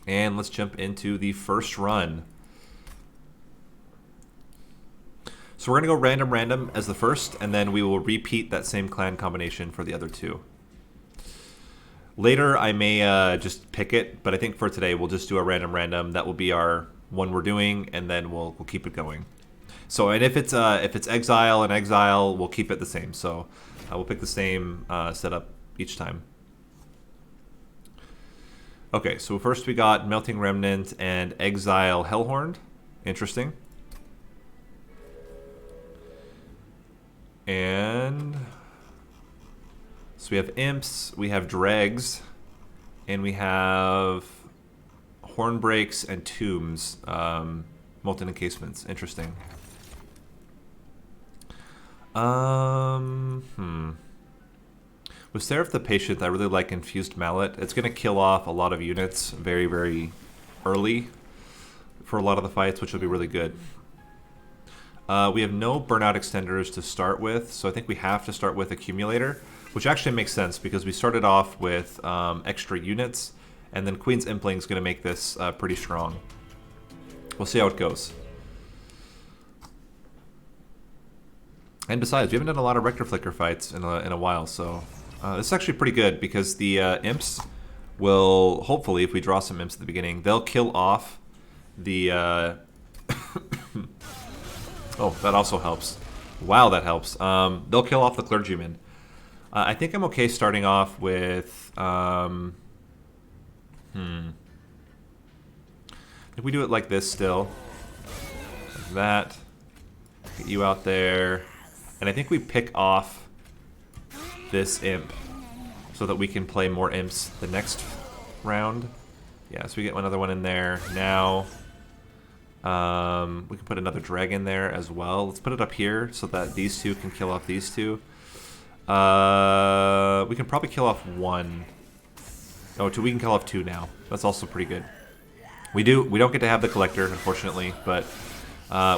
And let's jump into the first run. So we're going to go random random as the first, and then we will repeat that same clan combination for the other two. Later I may just pick it, but I think for today we'll just do a random random. That will be our one we're doing, and then we'll keep it going. So, and if it's exile and exile, we'll keep it the same. So we'll pick the same setup each time. Okay, so first we got Melting Remnant and Exile Hellhorned. Interesting. And so we have Imps, we have Dregs, and we have Hornbreaks and Tombs, Molten Encasements. Interesting. With Seraph the Patient, I really like Infused Mallet. It's going to kill off a lot of units very, very early for a lot of the fights, which will be really good. We have no Burnout Extenders to start with, so I think we have to start with Accumulator, which actually makes sense because we started off with extra units, and then Queen's Impling is going to make this pretty strong. We'll see how it goes. And besides, we haven't done a lot of Rector Flicker fights in a while, so this is actually pretty good because the Imps will, hopefully, if we draw some Imps at the beginning, they'll kill off the... Oh, that also helps. Wow, that helps. They'll kill off the Clergyman. I think I'm okay starting off with... If we do it like this still. Like that. Get you out there. And I think we pick off this Imp so that we can play more Imps the next round. Yeah, so we get another one in there. Now... we can put another dragon there as well. Let's put it up here so that these two can kill off these two. We can probably kill off one. Oh, we can kill off two now. That's also pretty good. We don't get to have the collector, unfortunately, but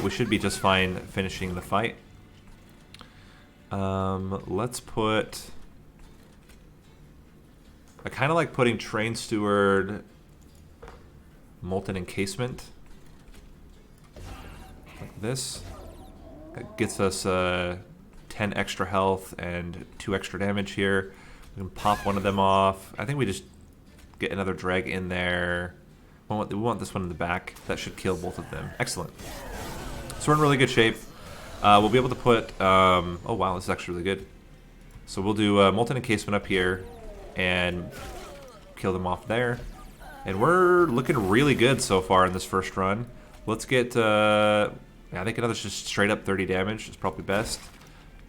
we should be just fine finishing the fight. Let's put... I kind of like putting Train Steward, Molten Encasement. Like this. That gets us 10 extra health and 2 extra damage here. We can pop one of them off. I think we just get another drag in there. We want this one in the back. That should kill both of them. Excellent. So we're in really good shape. We'll be able to put... oh wow, this is actually really good. So we'll do Molten Encasement up here and kill them off there. And we're looking really good so far in this first run. Let's get... I think another just straight up 30 damage is probably best.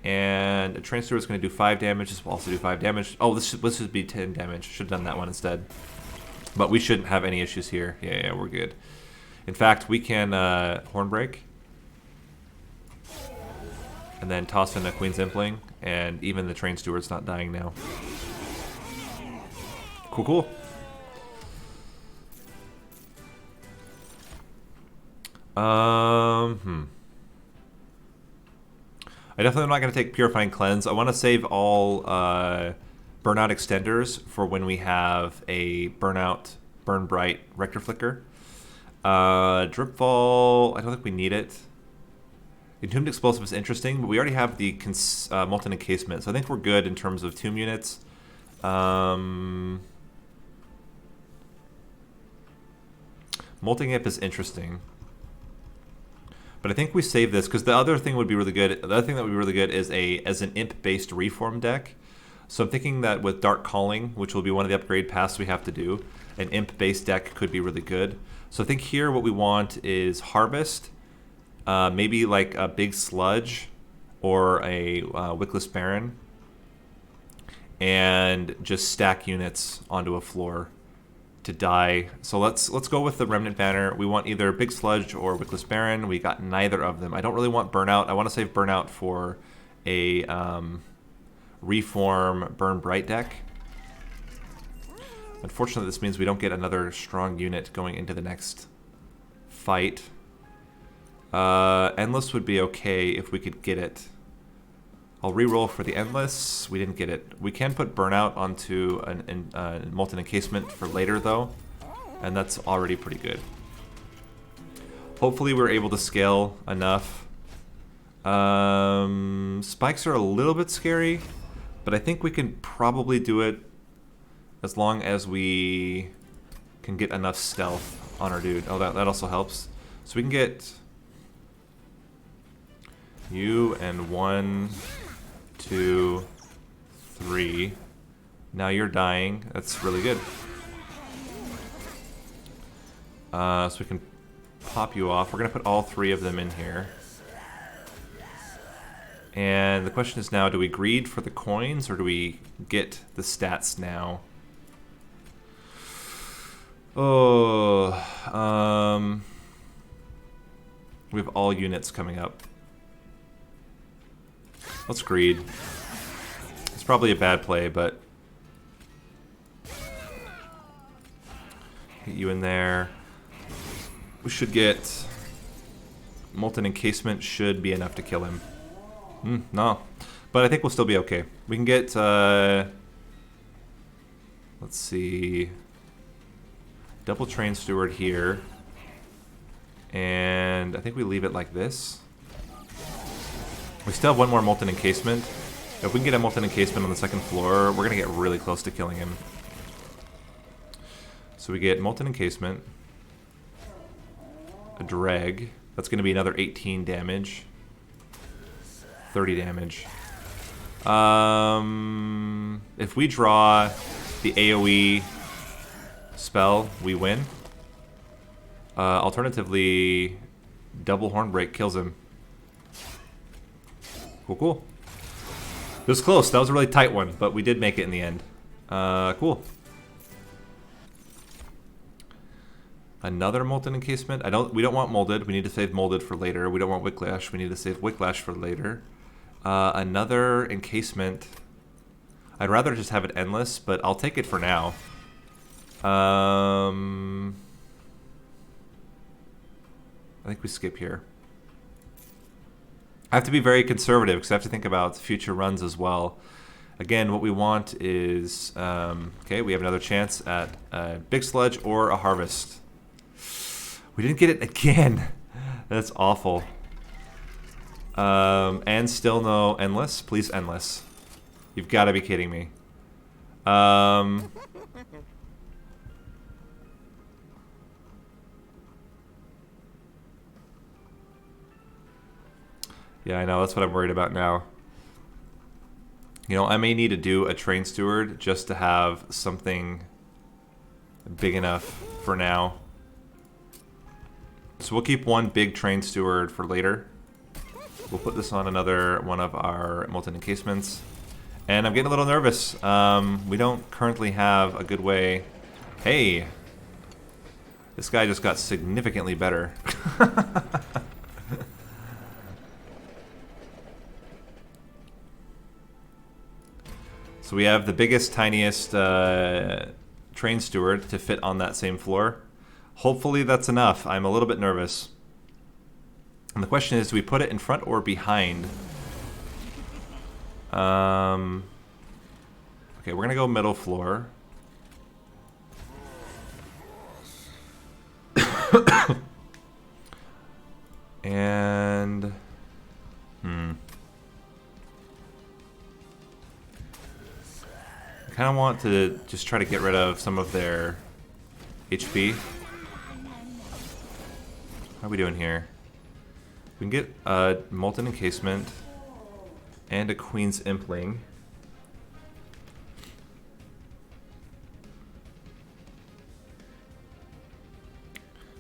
And a Train Steward is going to do 5 damage. This will also do 5 damage. Oh, this should be 10 damage. Should have done that one instead. But we shouldn't have any issues here. Yeah, we're good. In fact, we can Hornbreak. And then toss in a Queen's Impling. And even the Train Steward's not dying now. Cool. I definitely am not going to take Purifying Cleanse. I want to save all Burnout Extenders for when we have a Burnout, Burn Bright, Rector Flicker. Dripfall, I don't think we need it. Entombed Explosive is interesting, but we already have the Molten Encasement, so I think we're good in terms of tomb units. Molting Imp is interesting. But I think we save this because the other thing would be really good. The other thing that would be really good is as an imp-based reform deck. So I'm thinking that with Dark Calling, which will be one of the upgrade paths we have to do, an imp-based deck could be really good. So I think here what we want is Harvest, maybe like a Big Sludge or a Wickless Baron, and just stack units onto a floor to die. So let's go with the Remnant Banner. We want either Big Sludge or Wickless Baron. We got neither of them. I don't really want Burnout. I want to save Burnout for a Reform Burn Bright deck. Unfortunately, this means we don't get another strong unit going into the next fight. Endless would be okay if we could get it. I'll re-roll for the Endless. We didn't get it. We can put Burnout onto a Molten Encasement for later, though. and that's already pretty good. Hopefully we're able to scale enough. Spikes are a little bit scary, but I think we can probably do it as long as we can get enough stealth on our dude. Oh, that also helps. So we can get you and 1, 2, 3. Now you're dying. That's really good. So we can pop you off. We're going to put all 3 of them in here. And the question is now, do we greed for the coins or do we get the stats now? Oh, we have all units coming up. Let's greed. It's probably a bad play, but get you in there. We should get Molten Encasement should be enough to kill him. No, but I think we'll still be okay. We can get, let's see, double Train Steward here, and I think we leave it like this. We still have 1 more Molten Encasement. If we can get a Molten Encasement on the 2nd floor, we're going to get really close to killing him. So we get Molten Encasement, a Dreg, that's going to be another 18 damage. 30 damage. If we draw the AoE spell, we win. Alternatively, double Hornbreak kills him. Cool, cool. It was close. That was a really tight one, but we did make it in the end. Cool. Another Molten Encasement. We don't want Molded. We need to save Molded for later. We don't want Wicklash. We need to save Wicklash for later. Another Encasement. I'd rather just have it endless, but I'll take it for now. I think we skip here. I have to be very conservative because I have to think about future runs as well. Again, what we want is, okay, we have another chance at a Big Sludge or a Harvest. We didn't get it again. That's awful. And still no Endless. Please, Endless. You've got to be kidding me. Yeah, I know. That's what I'm worried about now. You know, I may need to do a Train Steward just to have something big enough for now. So we'll keep 1 big Train Steward for later. We'll put this on another one of our Molten Encasements. And I'm getting a little nervous. We don't currently have a good way. Hey! This guy just got significantly better. So we have the biggest, tiniest Train Steward to fit on that same floor. Hopefully that's enough. I'm a little bit nervous. And the question is, do we put it in front or behind? Okay, we're going to go middle floor. And... I kind of want to just try to get rid of some of their HP. How are we doing here? We can get a Molten Encasement and a Queen's Impling.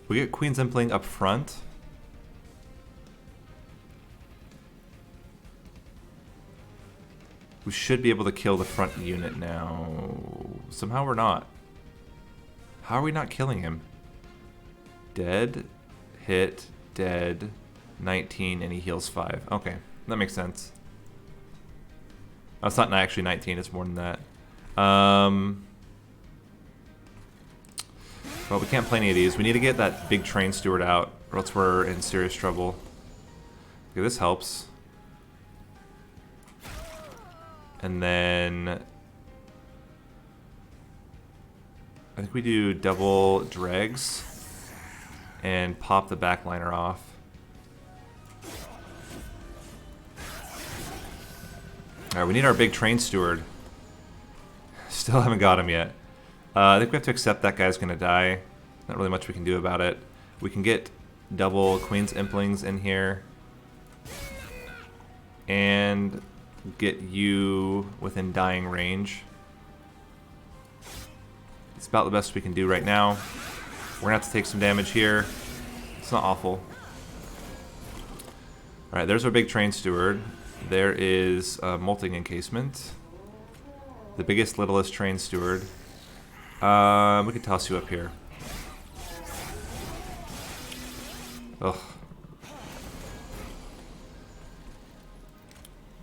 We get Queen's Impling up front. We should be able to kill the front unit now. Somehow we're not. How are we not killing him? Dead, hit, dead, 19, and he heals 5. Okay, that makes sense. Oh, it's not actually 19, it's more than that. Well, we can't play any of these. We need to get that big Train Steward out, or else we're in serious trouble. Okay, this helps. And then... I think we do double dregs and pop the backliner off. Alright, we need our big train steward. Still haven't got him yet. I think we have to accept that guy's gonna die. Not really much we can do about it. We can get double Queen's Implings in here. And get you within dying range. It's about the best we can do right now. We're gonna have to take some damage here. It's not awful. Alright, there's our big train steward. There is a molting encasement. The biggest, littlest train steward. We could toss you up here. Ugh.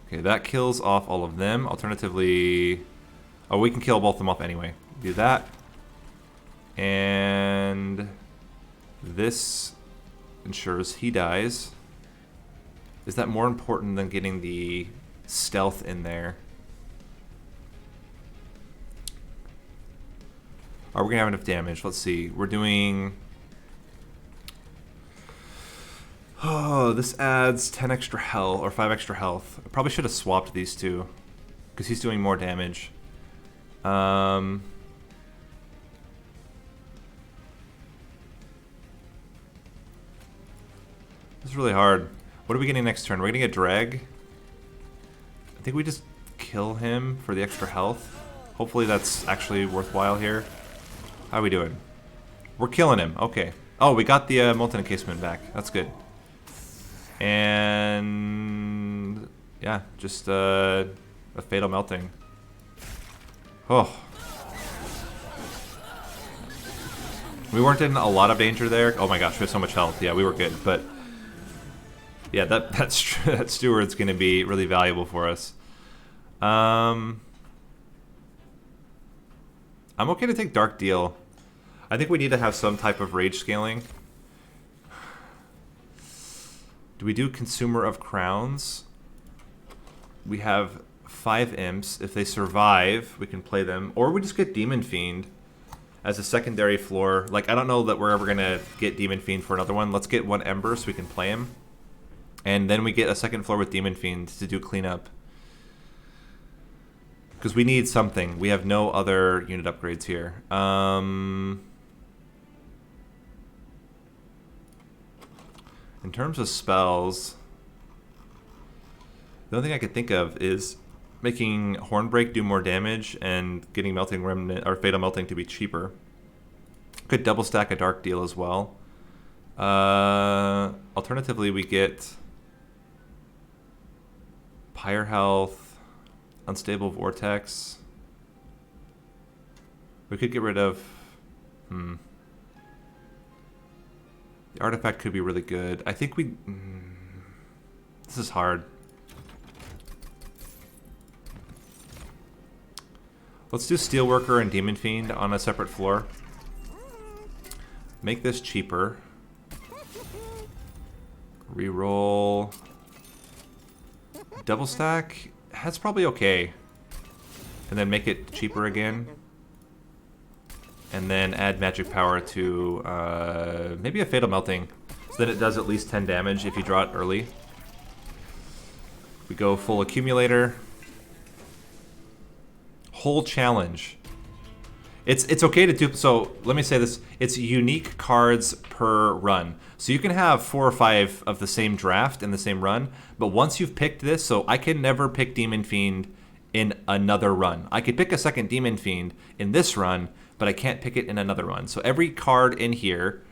Okay, that kills off all of them. Alternatively... Oh, we can kill both of them off anyway. Do that. And... this ensures he dies. Is that more important than getting the stealth in there? Are we gonna have enough damage? Let's see. We're doing... Oh, this adds 10 extra health, or 5 extra health. I probably should have swapped these two, because he's doing more damage. This is really hard. What are we getting next turn? We're getting a drag. I think we just kill him for the extra health. Hopefully that's actually worthwhile here. How are we doing? We're killing him. Okay. Oh, we got the molten encasement back. That's good. And yeah, just a fatal melting. Oh. We weren't in a lot of danger there. Oh my gosh, we have so much health. Yeah, we were good, but yeah, that steward's going to be really valuable for us. I'm okay to take Dark Deal. I think we need to have some type of rage scaling. Do we do Consumer of Crowns? We have 5 imps. If they survive, we can play them. Or we just get Demon Fiend as a secondary floor. Like, I don't know that we're ever going to get Demon Fiend for another one. Let's get 1 Ember so we can play him. And then we get a second floor with Demon Fiend to do cleanup. Because we need something. We have no other unit upgrades here. In terms of spells, the only thing I could think of is making Hornbreak do more damage and getting Melting Remnant or Fatal Melting to be cheaper. Could double stack a Dark Deal as well. Alternatively, we get Pyre Health, Unstable Vortex. We could get rid of... The artifact could be really good. I think we... This is hard. Let's do Steelworker and Demon Fiend on a separate floor. Make this cheaper. Reroll. Double stack? That's probably okay. And then make it cheaper again. And then add magic power to maybe a Fatal Melting. So then it does at least 10 damage if you draw it early. We go full accumulator. Whole challenge. It's okay to do, so let me say this. It's unique cards per run. So you can have 4 or 5 of the same draft in the same run, but once you've picked this, so I can never pick Demon Fiend in another run. I could pick a second Demon Fiend in this run, but I can't pick it in another run. So every card in here,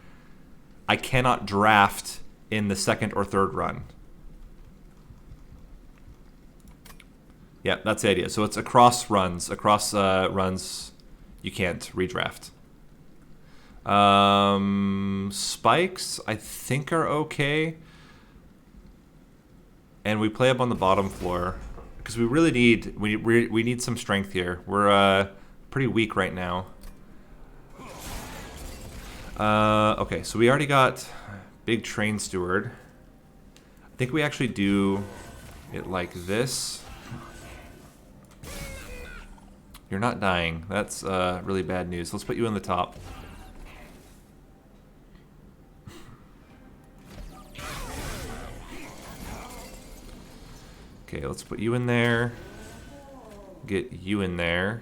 I cannot draft in the second or third run. Yeah, that's the idea. So it's across runs. Across runs, you can't redraft. Spikes, I think, are okay. And we play up on the bottom floor. Because we really need... We need some strength here. We're pretty weak right now. Okay, so we already got big train steward. I think we actually do it like this. You're not dying. That's really bad news. Let's put you in the top. Okay, let's put you in there. Get you in there.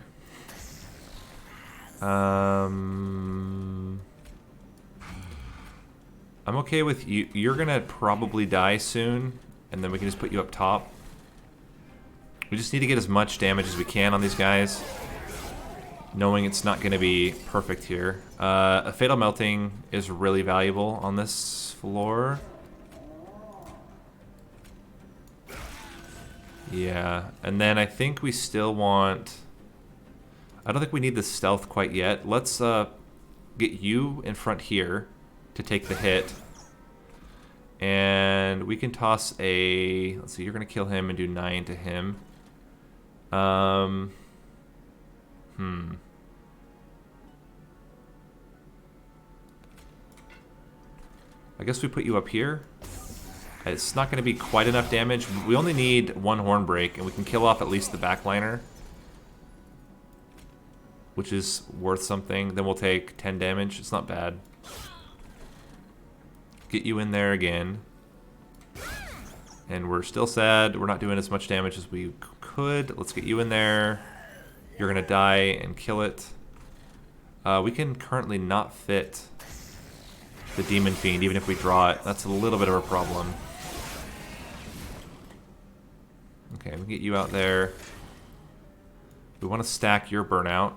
I'm okay with you. You're gonna probably die soon, and then we can just put you up top. We just need to get as much damage as we can on these guys, knowing it's not gonna be perfect here. A Fatal Melting is really valuable on this floor. Yeah, and then I think we still want... I don't think we need the stealth quite yet. Let's get you in front here to take the hit. And we can toss a... Let's see, you're going to kill him and do 9 to him. I guess we put you up here. It's not going to be quite enough damage. We only need 1 horn break, and we can kill off at least the backliner, which is worth something. Then we'll take 10 damage. It's not bad. Get you in there again. And we're still sad. We're not doing as much damage as we could. Let's get you in there. You're going to die and kill it. We can currently not fit the Demon Fiend, even if we draw it. That's a little bit of a problem. Okay, we get you out there. We want to stack your burnout.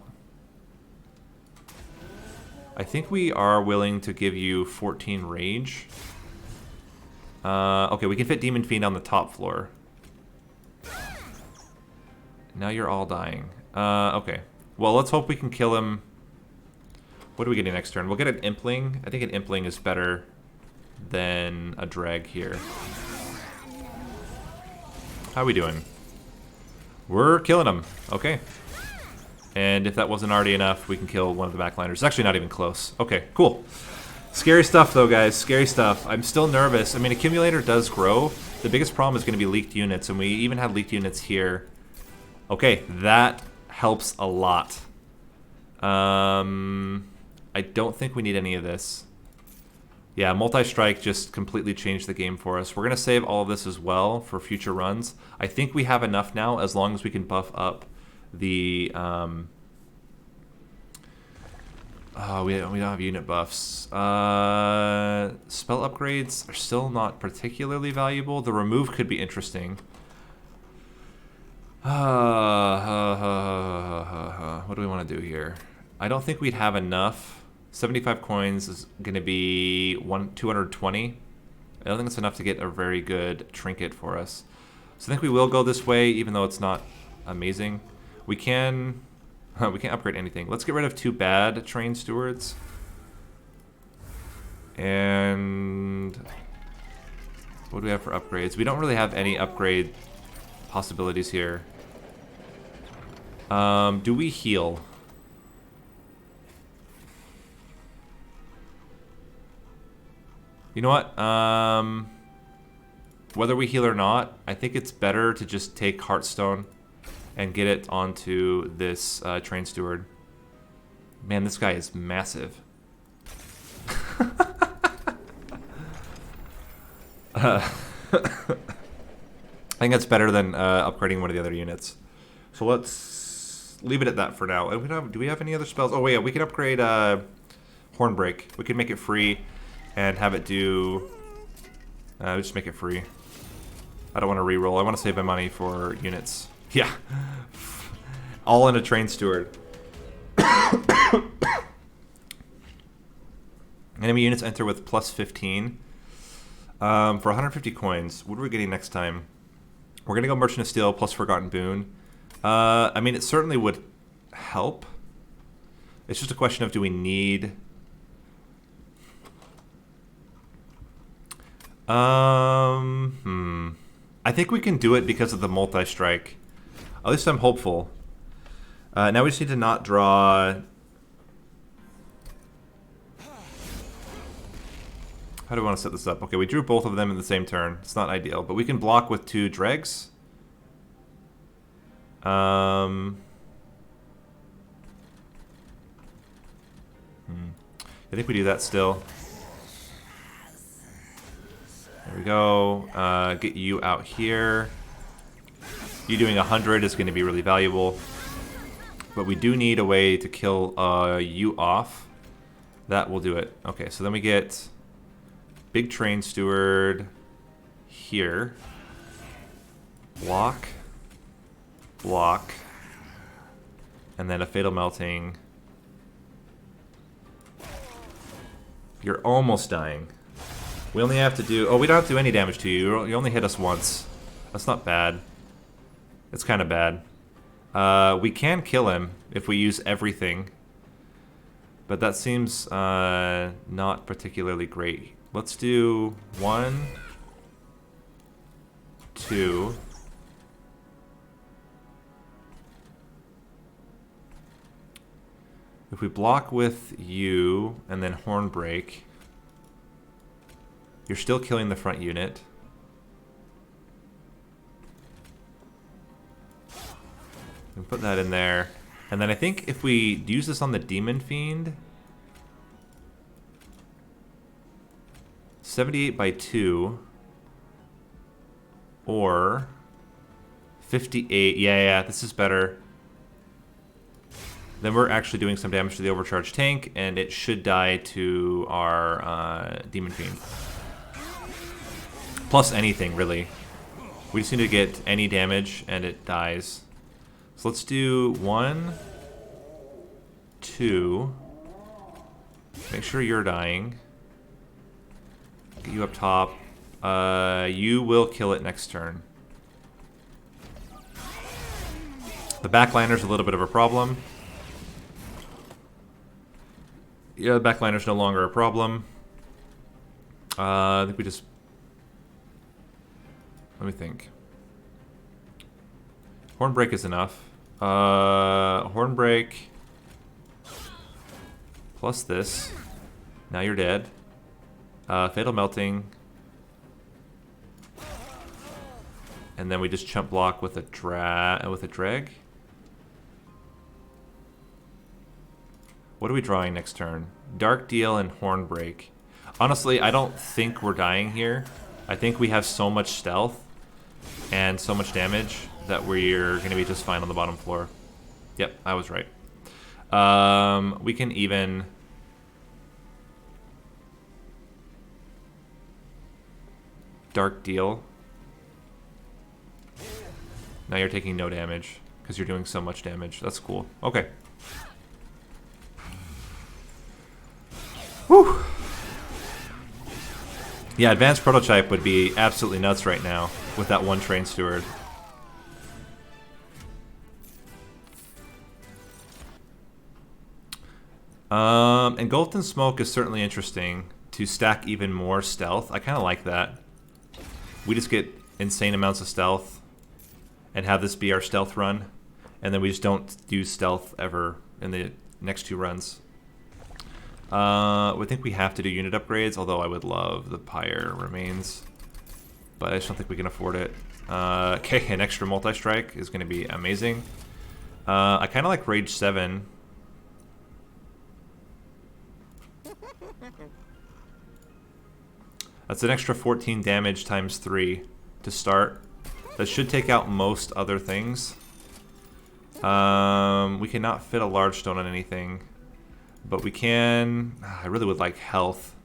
I think we are willing to give you 14 rage. Okay, we can fit Demon Fiend on the top floor. Now you're all dying. Okay. Well, let's hope we can kill him. What are we getting next turn? We'll get an Impling. I think an Impling is better than a Drag here. How are we doing? We're killing him. Okay. And if that wasn't already enough, we can kill one of the backliners. It's actually not even close. Okay, cool. Scary stuff, though, guys. Scary stuff. I'm still nervous. I mean, Accumulator does grow. The biggest problem is going to be leaked units, and we even had leaked units here. Okay, that helps a lot. I don't think we need any of this. Yeah, Multi-Strike just completely changed the game for us. We're going to save all of this as well for future runs. I think we have enough now, as long as we can buff up the... we don't have unit buffs. Spell upgrades are still not particularly valuable. The remove could be interesting. What do we want to do here? I don't think we'd have enough. 75 coins is going to be 220. I don't think it's enough to get a very good trinket for us. So I think we will go this way, even though it's not amazing. We can't upgrade anything. Let's get rid of 2 bad train stewards. And what do we have for upgrades? We don't really have any upgrade possibilities here. Do we heal? You know what? Whether we heal or not, I think it's better to just take Heartstone and get it onto this train steward. Man, this guy is massive. I think that's better than upgrading one of the other units. So let's leave it at that for now. Do we have any other spells? Oh, wait, yeah, we can upgrade Hornbreak. We can make it free and have it do... just make it free. I don't want to reroll. I want to save my money for units. Yeah. All in a train steward. Enemy units enter with plus 15. For 150 coins, what are we getting next time? We're going to go Merchant of Steel plus Forgotten Boon. I mean, it certainly would help. It's just a question of, do we need... I think we can do it because of the multi-strike. At least I'm hopeful. Now we just need to not draw... How do we want to set this up? Okay, we drew both of them in the same turn. It's not ideal, but we can block with 2 dregs. I think we do that still. There we go. Get you out here. You doing 100 is going to be really valuable. But we do need a way to kill you off. That will do it. Okay, so then we get Big Train Steward here. Block. Block. And then a Fatal Melting. You're almost dying. We only have to do... Oh, we don't have to do any damage to you. You only hit us once. That's not bad. It's kind of bad. We can kill him if we use everything. But that seems not particularly great. Let's do 1, 2. If we block with you and then Hornbreak, you're still killing the front unit. And put that in there. And then I think if we use this on the Demon Fiend, 78 by 2, or 58. Yeah, this is better. Then we're actually doing some damage to the overcharged tank, and it should die to our Demon Fiend. Plus anything, really. We just need to get any damage, and it dies. So let's do 1, 2. Make sure you're dying. Get you up top. You will kill it next turn. The backliner's a little bit of a problem. Yeah, the backliner's no longer a problem. I think we just... Let me think. Hornbreak is enough. Hornbreak plus this. Now you're dead. Fatal Melting. And then we just chump block with a drag. What are we drawing next turn? Dark Deal and Hornbreak. Honestly, I don't think we're dying here. I think we have so much stealth and so much damage that we're going to be just fine on the bottom floor. Yep, I was right. We can even... Dark Deal. Now you're taking no damage because you're doing so much damage. That's cool. Okay. Whew. Yeah, Advanced Prototype would be absolutely nuts right now with that one Train Steward. Engulfed in Smoke is certainly interesting to stack even more stealth. I kind of like that. We just get insane amounts of stealth and have this be our stealth run, and then we just don't do stealth ever in the next 2 runs. We think we have to do unit upgrades, although I would love the Pyre Remains, but I just don't think we can afford it. Okay, an extra multi-strike is going to be amazing. I kind of like Rage 7. That's an extra 14 damage times 3 to start. That should take out most other things. We cannot fit a large stone on anything, but we can... I really would like health.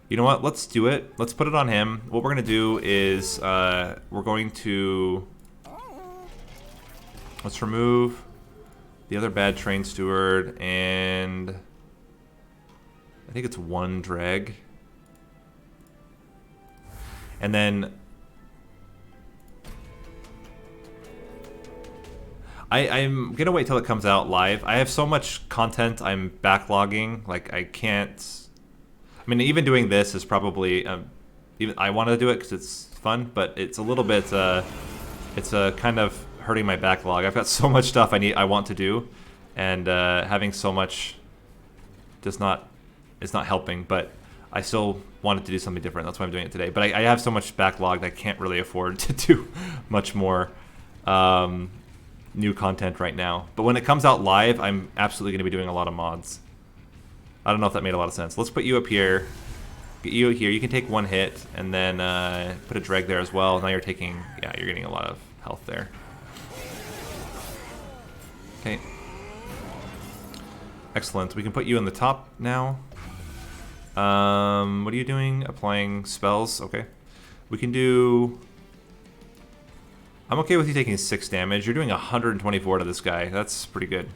You know what? Let's do it. Let's put it on him. What we're going to do is we're going to... Let's remove the other bad Train Steward, and I think it's 1 drag. And then I'm gonna wait till it comes out live. I have so much content I'm backlogging, like I can't... I mean, even doing this is probably... even I want to do it because it's fun, but it's a little bit... it's kind of hurting my backlog. I've got so much stuff I want to do, and having so much is not helping, but I still wanted to do something different. That's why I'm doing it today. But I have so much backlog that I can't really afford to do much more new content right now. But when it comes out live, I'm absolutely going to be doing a lot of mods. I don't know if that made a lot of sense. Let's put you up here. Get you here. You can take one hit, and then put a drag there as well. Now you're taking, yeah, you're getting a lot of health there. Okay. Excellent. We can put you in the top now. What are you doing? Applying spells. Okay. We can do... I'm okay with you taking 6 damage. You're doing 124 to this guy. That's pretty good.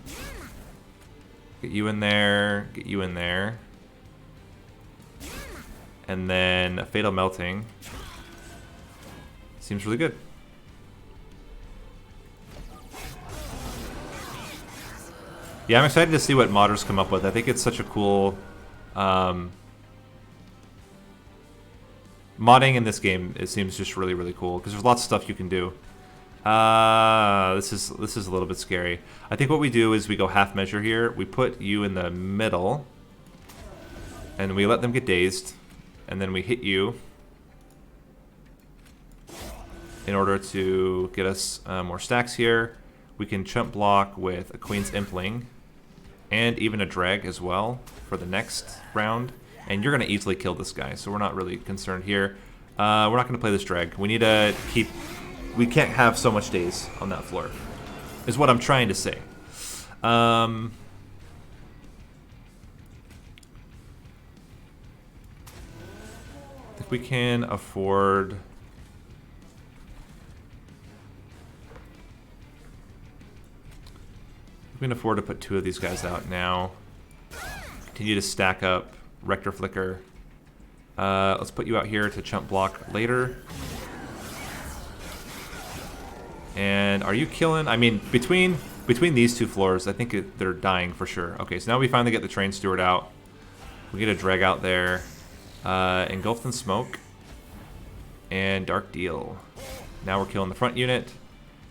Get you in there. Get you in there. And then a Fatal Melting. Seems really good. Yeah, I'm excited to see what modders come up with. I think it's such a cool... modding in this game, it seems just really, really cool. Because there's lots of stuff you can do. This is a little bit scary. I think what we do is we go half measure here. We put you in the middle. And we let them get dazed. And then we hit you in order to get us more stacks here. We can chump block with a Queen's Impling and even a drag as well for the next round. And you're going to easily kill this guy, so we're not really concerned here. We're not going to play this drag. We need to keep... We can't have so much daze on that floor, is what I'm trying to say. I think we can afford... We can afford to put 2 of these guys out now. Continue to stack up Rector Flicker. Let's put you out here to chump block later. And are you killing? I mean, between these 2 floors, I think they're dying for sure. Okay, so now we finally get the Train Steward out. We get a drag out there. Engulfed in Smoke. And Dark Deal. Now we're killing the front unit.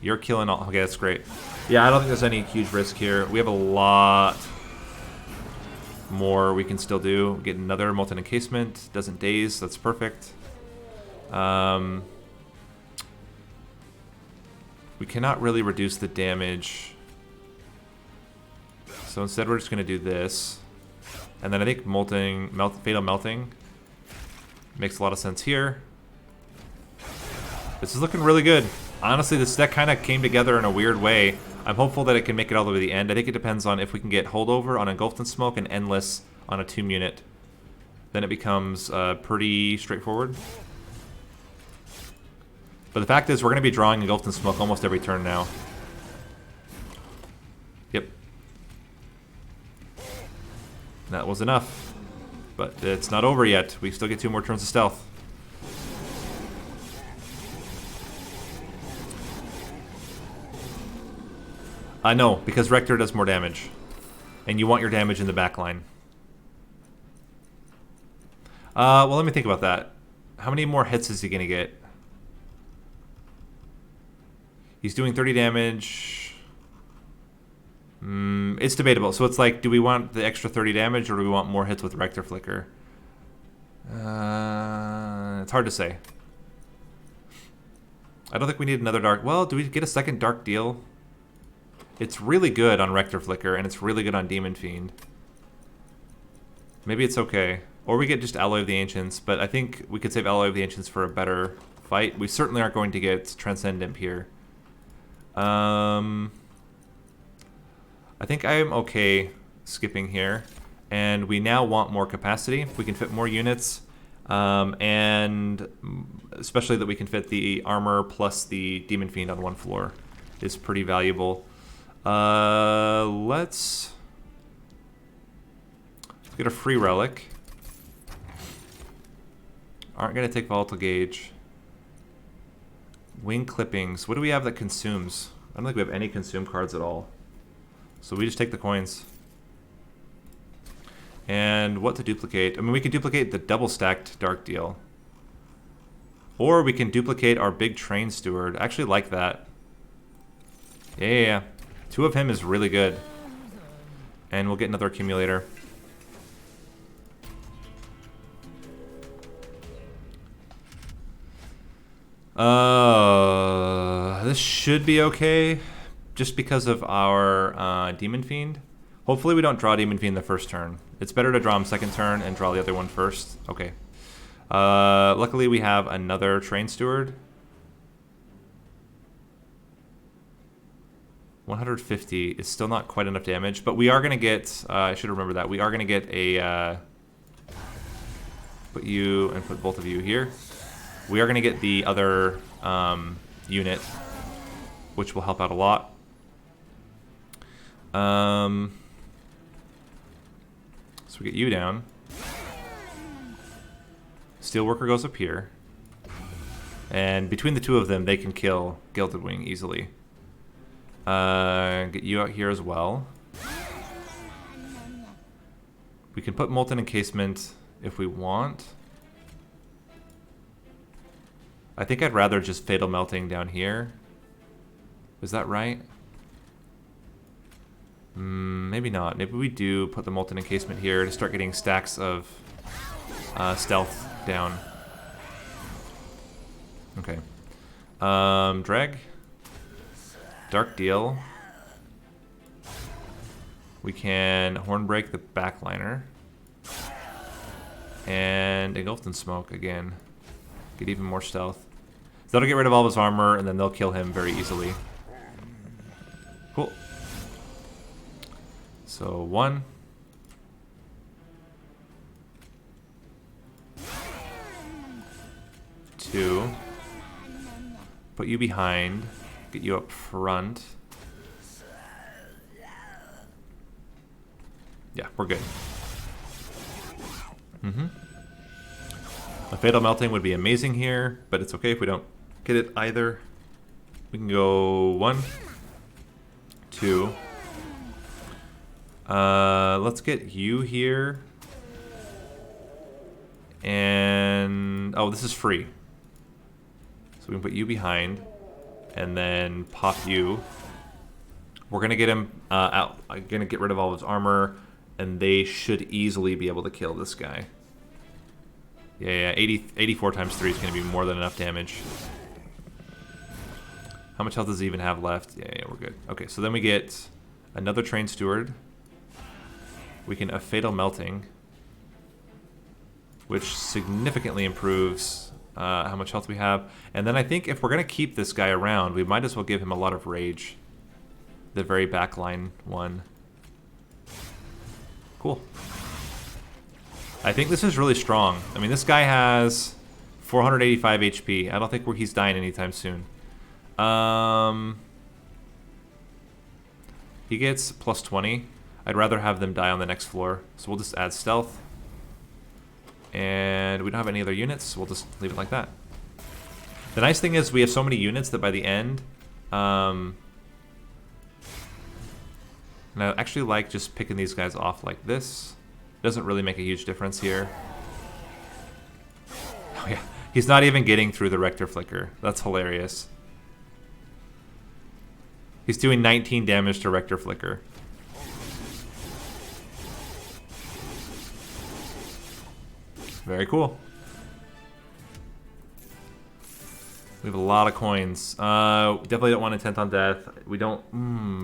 You're killing all... Okay, that's great. Yeah, I don't think there's any huge risk here. We have a lot more we can still do. Get another Molten Encasement. Doesn't daze. That's perfect. We cannot really reduce the damage. So instead we're just going to do this. And then I think Fatal Melting makes a lot of sense here. This is looking really good. Honestly, this deck kind of came together in a weird way. I'm hopeful that it can make it all the way to the end. I think it depends on if we can get Holdover on Engulfed in Smoke and Endless on a Tomb unit. Then it becomes pretty straightforward. But the fact is, we're going to be drawing Engulfed in Smoke almost every turn now. Yep. That was enough. But it's not over yet. We still get 2 more turns of stealth. I know, because Rector does more damage. And you want your damage in the back line. Well, let me think about that. How many more hits is he going to get? He's doing 30 damage. It's debatable. So it's like, do we want the extra 30 damage or do we want more hits with Rector Flicker? It's hard to say. I don't think we need another Dark... Well, do we get a second Dark Deal? It's really good on Rector Flicker, and it's really good on Demon Fiend. Maybe it's okay. Or we get just Alloy of the Ancients, but I think we could save Alloy of the Ancients for a better fight. We certainly aren't going to get Transcendent here. I think I am okay skipping here. And we now want more capacity. We can fit more units. And especially that we can fit the armor plus the Demon Fiend on one floor is pretty valuable. Let's get a free relic. Aren't going to take Volatile Gauge. Wing Clippings. What do we have that consumes? I don't think we have any consume cards at all. So we just take the coins. And what to duplicate? I mean, we could duplicate the double stacked Dark Deal. Or we can duplicate our big Train Steward. I actually like that. Yeah. 2 of him is really good. And we'll get another accumulator. This should be okay. Just because of our Demon Fiend. Hopefully we don't draw Demon Fiend the first turn. It's better to draw him second turn and draw the other one first. Okay. Luckily we have another Train Steward. 150 is still not quite enough damage, but we are going to get, I should remember that, we are going to get a, put you and put both of you here. We are going to get the other unit, which will help out a lot. So we get you down. Steelworker goes up here. And between the two of them, they can kill Gilded Wing easily. Get you out here as well. We can put Molten Encasement if we want. I think I'd rather just Fatal Melting down here. Is that right? Maybe not. Maybe we do put the Molten Encasement here to start getting stacks of stealth down. Okay. Drag. Dark Deal. We can Hornbreak the Backliner. And Engulfed in Smoke again. Get even more stealth. So that'll get rid of all of his armor, and then they'll kill him very easily. Cool. So 1. 2. Put you behind. Get you up front. Yeah, we're good. A Fatal Melting would be amazing here, but it's okay if we don't get it either. We can go 1, 2. Let's get you here. And oh, this is free. So we can put you behind and then pop you. We're gonna get him out. I'm gonna get rid of all of his armor, and they should easily be able to kill this guy. Yeah, 84 times 3 is gonna be more than enough damage. How much health does he even have left? Yeah, we're good. Okay, so then we get another Train Steward. We can a Fatal Melting, which significantly improves how much health we have. And then I think if we're going to keep this guy around, we might as well give him a lot of rage. The very backline one. Cool. I think this is really strong. I mean, this guy has 485 HP. I don't think he's dying anytime soon. He gets plus 20. I'd rather have them die on the next floor. So we'll just add stealth. And we don't have any other units, so we'll just leave it like that. The nice thing is we have so many units that by the end, and I actually like just picking these guys off like this. Doesn't really make a huge difference here. Oh yeah, he's not even getting through the Rector Flicker. That's hilarious. He's doing 19 damage to Rector Flicker. Very cool. We have a lot of coins. Definitely don't want Intent on Death. We don't...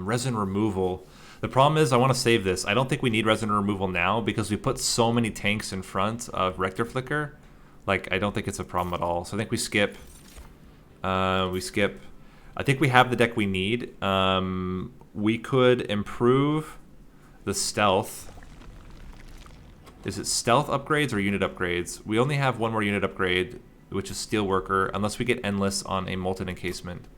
Resin Removal. The problem is I want to save this. I don't think we need Resin Removal now because we put so many tanks in front of Rector Flicker. Like, I don't think it's a problem at all. So I think we skip. We skip. I think we have the deck we need. We could improve the stealth. Is it stealth upgrades or unit upgrades? We only have one more unit upgrade, which is Steelworker, unless we get Endless on a Molten Encasement.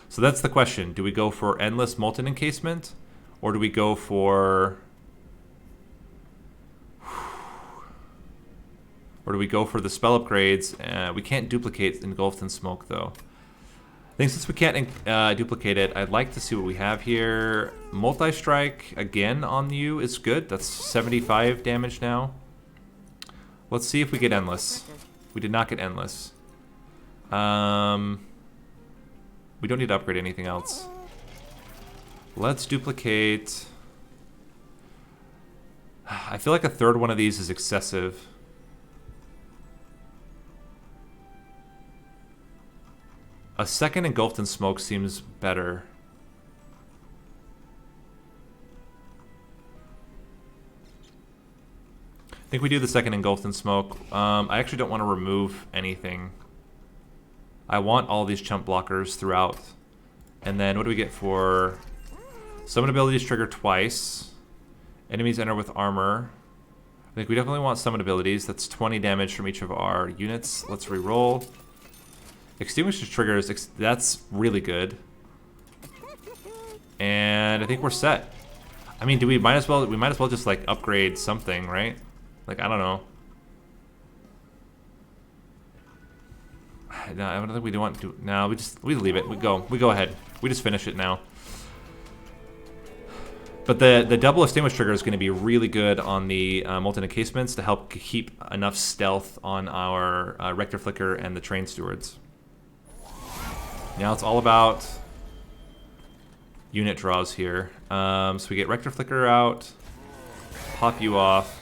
So that's the question. Do we go for Endless Molten Encasement? Or do we go for... Or do we go for the spell upgrades? We can't duplicate Engulfed in Smoke, though. I think since we can't duplicate it, I'd like to see what we have here. Multi-Strike, again, on you is good. That's 75 damage now. Let's see if we get Endless. We did not get Endless. We don't need to upgrade anything else. Let's duplicate... I feel like a third one of these is excessive. A second Engulfed in Smoke seems better. think we do the second Engulfed in Smoke. I actually don't want to remove anything. I want all these chump blockers throughout. And then what do we get for... Summon abilities trigger twice. Enemies enter with armor. I think we definitely want summon abilities. That's 20 damage from each of our units. Let's re-roll. Extinguishes triggers. That's really good. And I think we're set. I mean, we might as well just like upgrade something, right? Like, I don't know. No, I don't think we do want to. No, we leave it. We go ahead. We just finish it now. But the double extinguish trigger is going to be really good on the molten encasements to help keep enough stealth on our Rector Flicker and the Train Stewards. Now it's all about unit draws here. So we get Rector Flicker out, pop you off,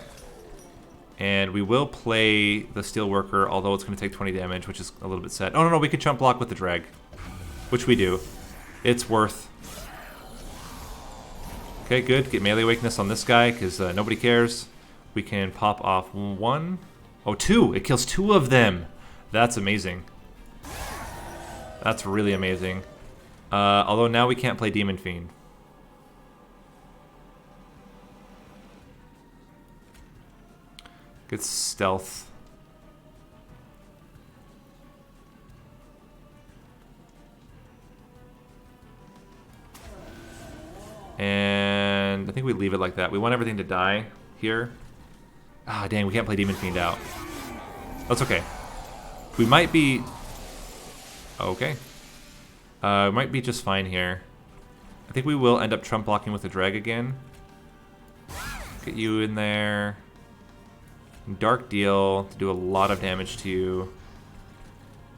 and we will play the Steelworker, although it's going to take 20 damage, which is a little bit sad. Oh, no, we could chump block with the Drag, which we do. It's worth. Okay, good. Get melee weakness on this guy, because nobody cares. We can pop off one. Oh, two! It kills two of them! That's amazing. That's really amazing. Although now we can't play Demon Fiend. Good stealth. And I think we leave it like that. We want everything to die here. Ah, dang, we can't play Demon Fiend out. That's okay. We might be... Okay. Might be just fine here. I think we will end up trump blocking with the Drag again. Get you in there. Dark Deal to do a lot of damage to you.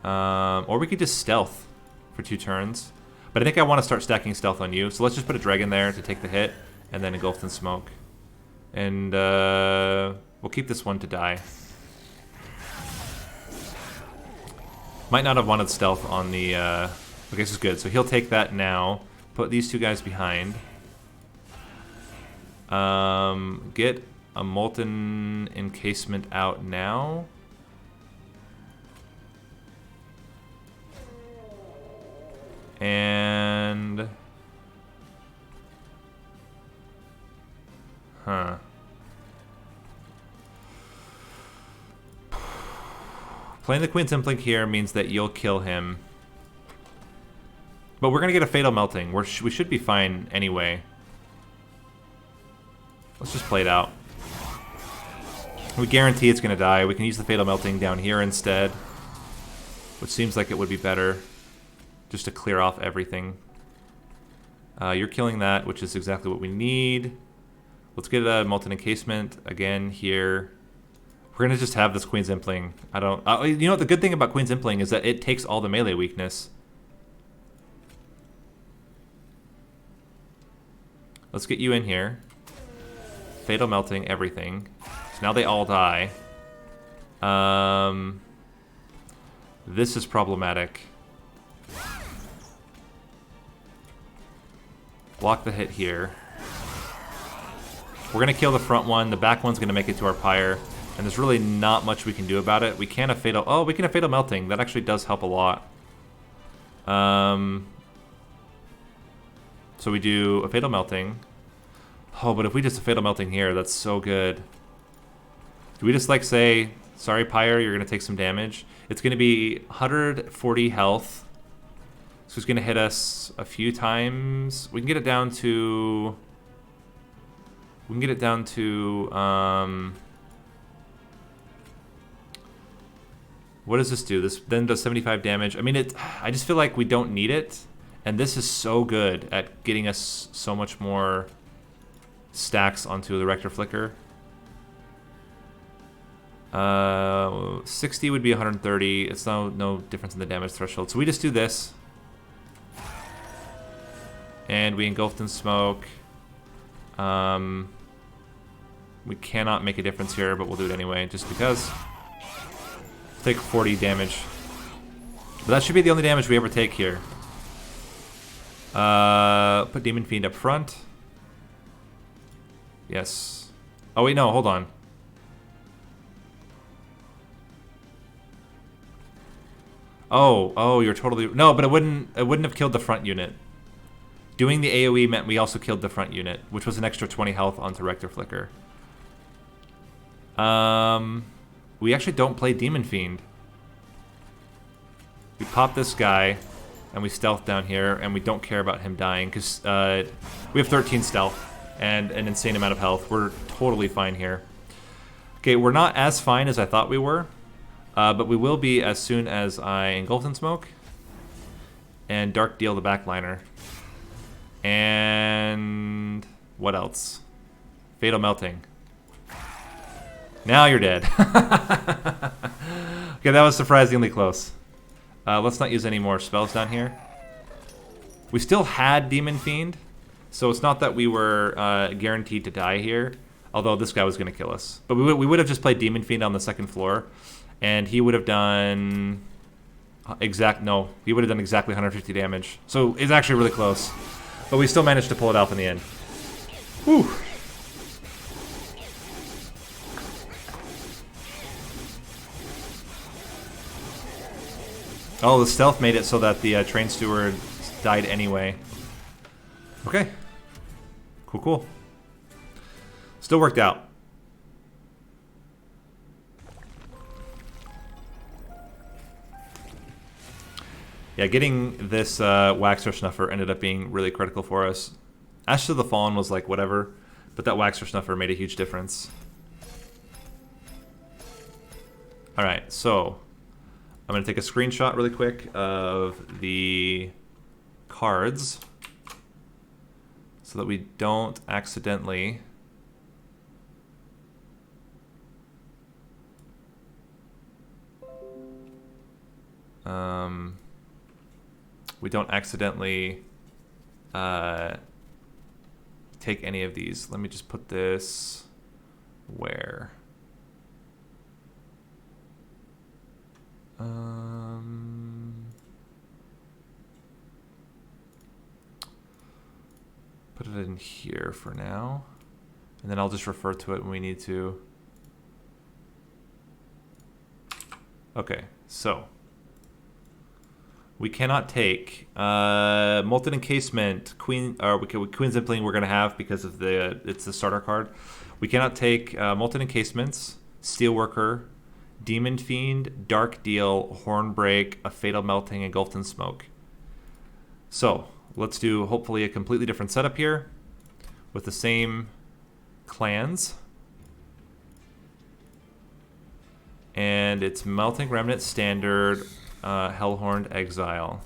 Or we could just stealth for 2 turns. But I think I want to start stacking stealth on you. So let's just put a dragon there to take the hit, and then Engulfed in Smoke. And we'll keep this one to die. Might not have wanted stealth on the... okay, this is good. So he'll take that now. Put these 2 guys behind. Get a Molten Encasement out now. And... Huh. Playing the Queen's Implink here means that you'll kill him. But we're going to get a Fatal Melting. We should be fine anyway. Let's just play it out. We guarantee it's going to die. We can use the Fatal Melting down here instead. Which seems like it would be better. Just to clear off everything. You're killing that, which is exactly what we need. Let's get a Molten Encasement again here. We're going to just have this Queen's Impling. I don't... you know what, the good thing about Queen's Impling is that it takes all the melee weakness. Let's get you in here. Fatal Melting everything. So now they all die. This is problematic. Block the hit here. We're going to kill the front one. The back one's going to make it to our pyre. And there's really not much we can do about it. We can have Fatal... Oh, we can have Fatal Melting. That actually does help a lot. So we do a Fatal Melting. Oh, but if we just a Fatal Melting here, that's so good. Do we just like say, sorry Pyre, you're going to take some damage? It's going to be 140 health. So it's going to hit us a few times. We can get it down to... We can get it down to... what does this do? This then does 75 damage. I mean, I just feel like we don't need it. And this is so good at getting us so much more stacks onto the Rector Flicker. 60 would be 130. It's no difference in the damage threshold. So we just do this. And we Engulfed in Smoke. We cannot make a difference here, but we'll do it anyway, just because. Take 40 damage. But that should be the only damage we ever take here. Put Demon Fiend up front. Yes. Oh wait, no, hold on. Oh, you're totally... No, but it wouldn't have killed the front unit. Doing the AoE meant we also killed the front unit, which was an extra 20 health onto Rector Flicker. We actually don't play Demon Fiend. We pop this guy, and we stealth down here, and we don't care about him dying, because we have 13 stealth and an insane amount of health. We're totally fine here. Okay, we're not as fine as I thought we were, but we will be as soon as I Engulfed in Smoke and Dark Deal the backliner. And what else? Fatal Melting. Now you're dead. Okay, that was surprisingly close. Let's not use any more spells down here. We still had Demon Fiend, so it's not that we were guaranteed to die here, although this guy was going to kill us. But we would have just played Demon Fiend on the second floor, and he would have done... he would have done exactly 150 damage. So it's actually really close. But we still managed to pull it off in the end. Whew. Oh, the stealth made it so that the train steward died anyway. Okay. Cool. Still worked out. Yeah, getting this Waxer Snuffer ended up being really critical for us. Ashes of the Fallen was like whatever, but that Waxer Snuffer made a huge difference. Alright, so I'm going to take a screenshot really quick of the cards so that we don't accidentally... we don't accidentally take any of these. Let me just put this where? Put it in here for now, and then I'll just refer to it when we need to. Okay, so we cannot take Molten Encasement, Queen's Impling we're going to have because of it's the starter card. We cannot take Molten Encasements, Steelworker, Demon Fiend, Dark Deal, Hornbreak, a Fatal Melting, Engulfed in Smoke. So let's do hopefully a completely different setup here with the same clans. And it's Melting Remnant Standard, Hellhorned Exile.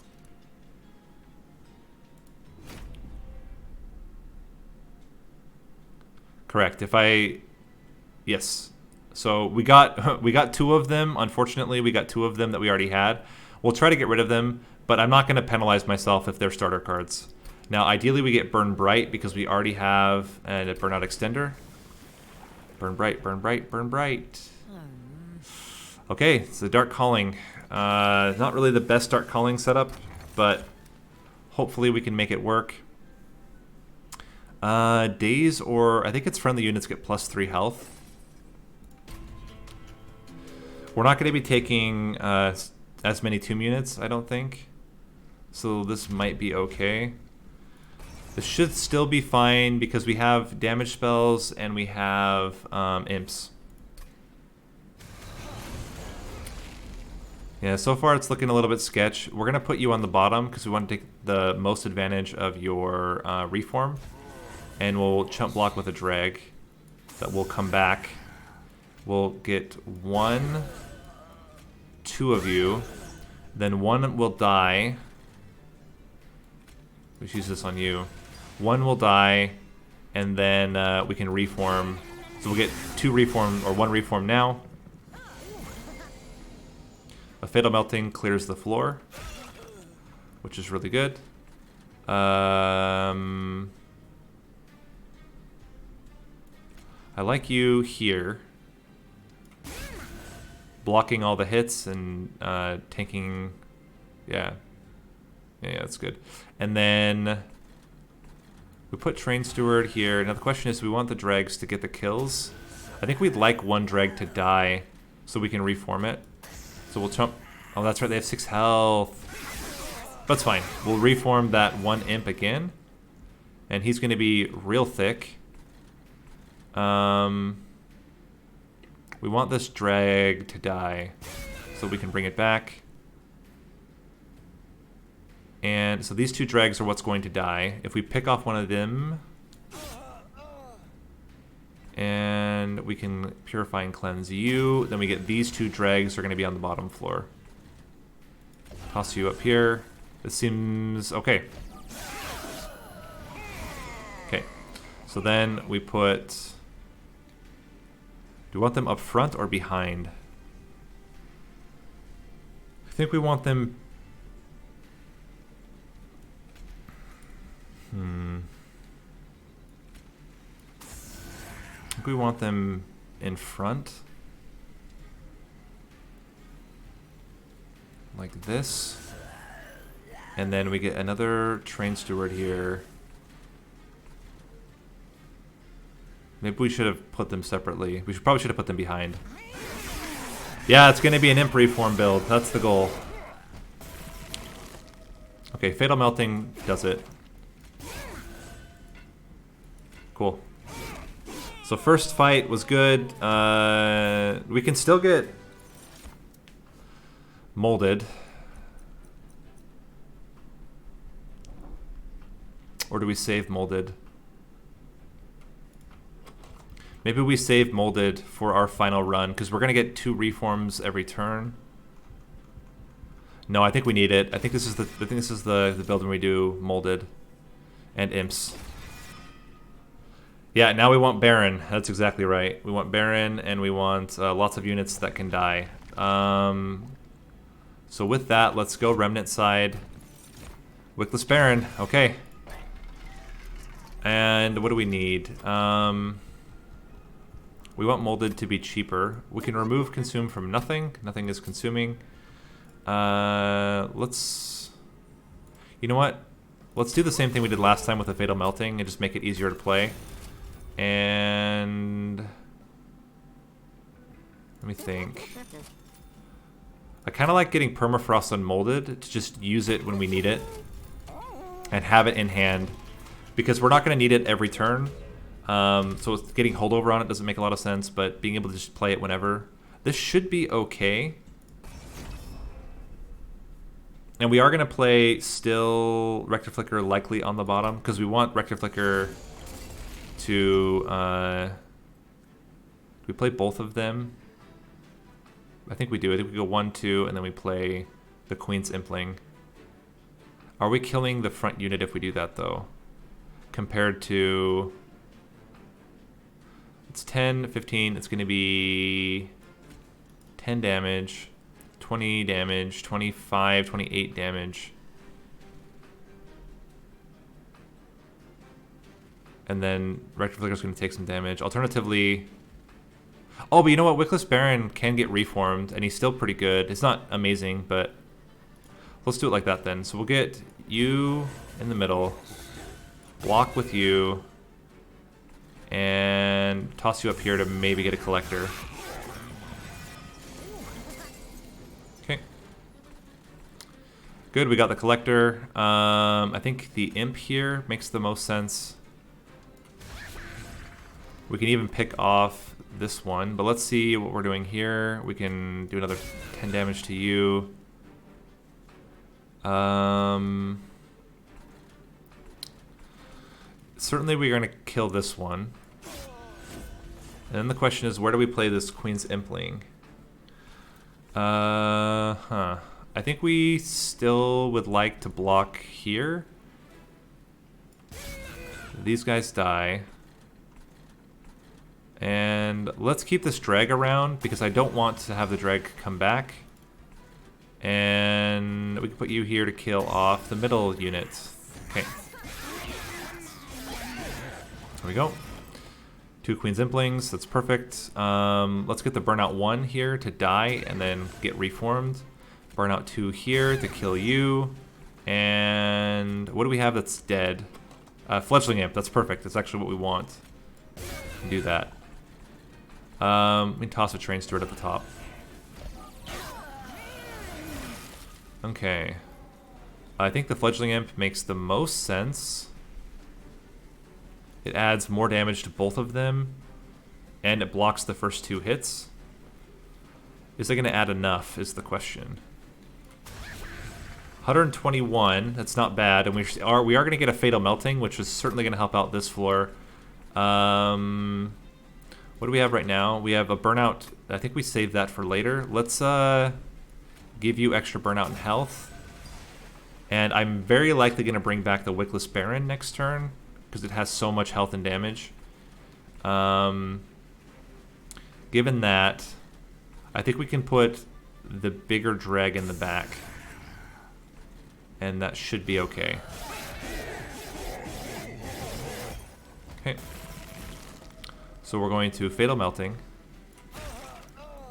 Correct. Yes. So we got two of them. Unfortunately, we got two of them that we already had. We'll try to get rid of them, but I'm not going to penalize myself if they're starter cards. Now, ideally, we get Burn Bright because we already have a Burnout Extender. Burn Bright, Burn Bright, Burn Bright. Okay, it's the Dark Calling. Not really the best Dark Calling setup, but hopefully we can make it work. Daze, or I think it's friendly units get +3 health. We're not going to be taking as many tomb units, I don't think. So this might be okay. This should still be fine because we have damage spells and we have imps. Yeah, so far it's looking a little bit sketch. We're going to put you on the bottom because we want to take the most advantage of your reform. And we'll chump block with a drag that will come back. We'll get 1, 2 of you. Then 1 will die. Let's use this on you. 1 will die, and then we can reform. So we'll get 2 reform, or 1 reform now. A Fatal Melting clears the floor, which is really good. I like you here. Blocking all the hits and tanking. Yeah, that's good. And then we put Train Steward here. Now the question is, do we want the dregs to get the kills? I think we'd like 1 dreg to die so we can reform it. So we'll chump Oh, that's right. They have 6 health. That's fine. We'll reform that one imp again. And he's going to be real thick. We want this drag to die so we can bring it back. And so these 2 drags are what's going to die. If we pick off one of them, and we can purify and cleanse you, then we get these 2 drags are going to be on the bottom floor. Toss you up here. This seems okay. Okay, so then we put... Do we want them up front or behind? I think we want them... I think we want them in front. Like this. And then we get another train steward here. Maybe we should have put them separately. We probably should have put them behind. Yeah, it's going to be an imp reform build. That's the goal. Okay, Fatal Melting does it. Cool. So first fight was good. We can still get molded. Or do we save molded? Maybe we save molded for our final run, because we're going to get 2 reforms every turn. No, I think we need it. I think this is the build when we do molded and imps. Yeah, now we want Baron. That's exactly right. We want Baron, and we want lots of units that can die. So with that, let's go Remnant side. Wickless Baron. Okay. And what do we need? We want molded to be cheaper. We can remove consume from nothing. Nothing is consuming. Let's... You know what? Let's do the same thing we did last time with the Fatal Melting and just make it easier to play. And... Let me think. I kind of like getting Permafrost on molded to just use it when we need it. And have it in hand. Because we're not going to need it every turn. So getting holdover on it doesn't make a lot of sense, but being able to just play it whenever. This should be okay. And we are going to play still Rector Flicker likely on the bottom, because we want Rector Flicker to... do we play both of them? I think we do. I think we go 1, 2, and then we play the Queen's Impling. Are we killing the front unit if we do that, though? Compared to... It's 10, 15, it's going to be 10 damage, 20 damage, 25, 28 damage. And then Rector Flicker's going to take some damage. Alternatively... Oh, but you know what? Wickless Baron can get reformed, and he's still pretty good. It's not amazing, but... Let's do it like that then. So we'll get you in the middle, block with you, and toss you up here to maybe get a collector. Okay. Good, we got the collector. I think the imp here makes the most sense. We can even pick off this one, but let's see what we're doing here. We can do another 10 damage to you. Certainly we're going to kill this one. And then the question is, where do we play this Queen's Impling? I think we still would like to block here. These guys die. And let's keep this drag around, because I don't want to have the drag come back. And we can put you here to kill off the middle units. Okay. There we go. 2 Queen's Implings, that's perfect. Let's get the Burnout 1 here to die and then get reformed. Burnout 2 here to kill you. And what do we have that's dead? Fledgling Imp, that's perfect. That's actually what we want. We can do that. We can toss a Train Steward at the top. Okay. I think the Fledgling Imp makes the most sense. It adds more damage to both of them, and it blocks the first 2 hits. Is it going to add enough, is the question. 121, that's not bad, and we are going to get a Fatal Melting, which is certainly going to help out this floor. What do we have right now? We have a Burnout. I think we saved that for later. Let's give you extra Burnout and health. And I'm very likely going to bring back the Wickless Baron next turn, because it has so much health and damage. Given that, I think we can put the bigger drag in the back. And that should be okay. Okay. So we're going to Fatal Melting.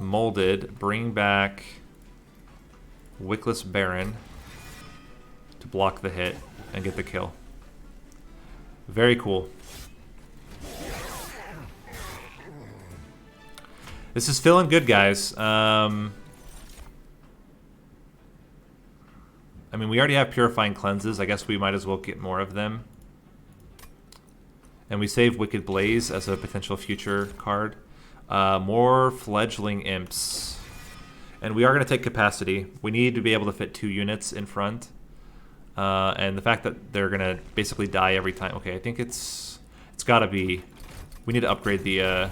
Molded. Bring back Wickless Baron to block the hit and get the kill. Very cool. This is feeling good, guys. I mean, we already have Purifying Cleanses. I guess we might as well get more of them. And we save Wicked Blaze as a potential future card. More Fledgling Imps. And we are going to take Capacity. We need to be able to fit 2 units in front. And the fact that they're going to basically die every time. Okay, I think it's got to be... We need to upgrade the...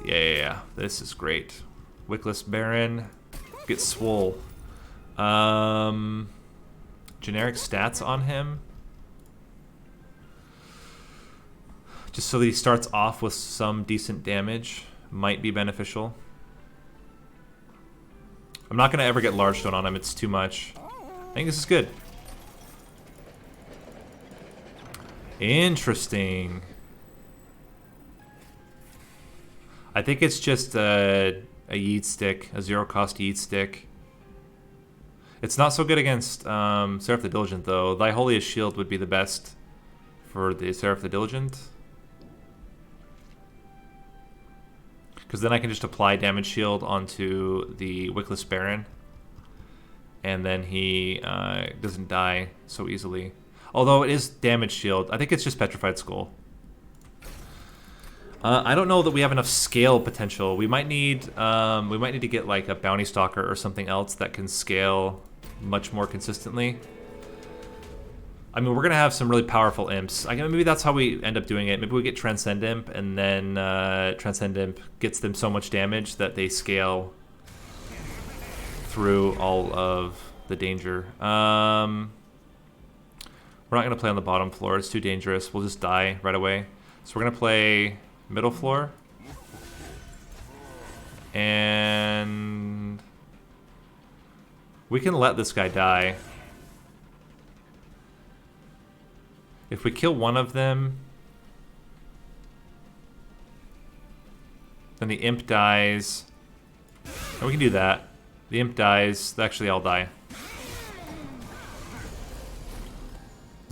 Yeah. This is great. Wickless Baron. Get swole. Generic stats on him. Just so that he starts off with some decent damage. Might be beneficial. I'm not going to ever get Large Stone on him. It's too much. I think this is good. Interesting. I think it's just a Yeet Stick. A 0-cost Yeet Stick. It's not so good against Seraph the Diligent, though. Thy Holiest Shield would be the best for the Seraph the Diligent. Because then I can just apply Damage Shield onto the Wickless Baron. And then he doesn't die so easily. Although it is Damage Shield. I think it's just Petrified Skull. I don't know that we have enough scale potential. We might need to get like a Bounty Stalker or something else that can scale much more consistently. I mean, we're gonna have some really powerful imps. Maybe that's how we end up doing it. Maybe we get Transcend Imp, and then Transcend Imp gets them so much damage that they scale through all of the danger. We're not gonna play on the bottom floor. It's too dangerous. We'll just die right away. So we're gonna play middle floor. And we can let this guy die. If we kill one of them, then the imp dies. And we can do that. The imp dies. Actually, I'll die.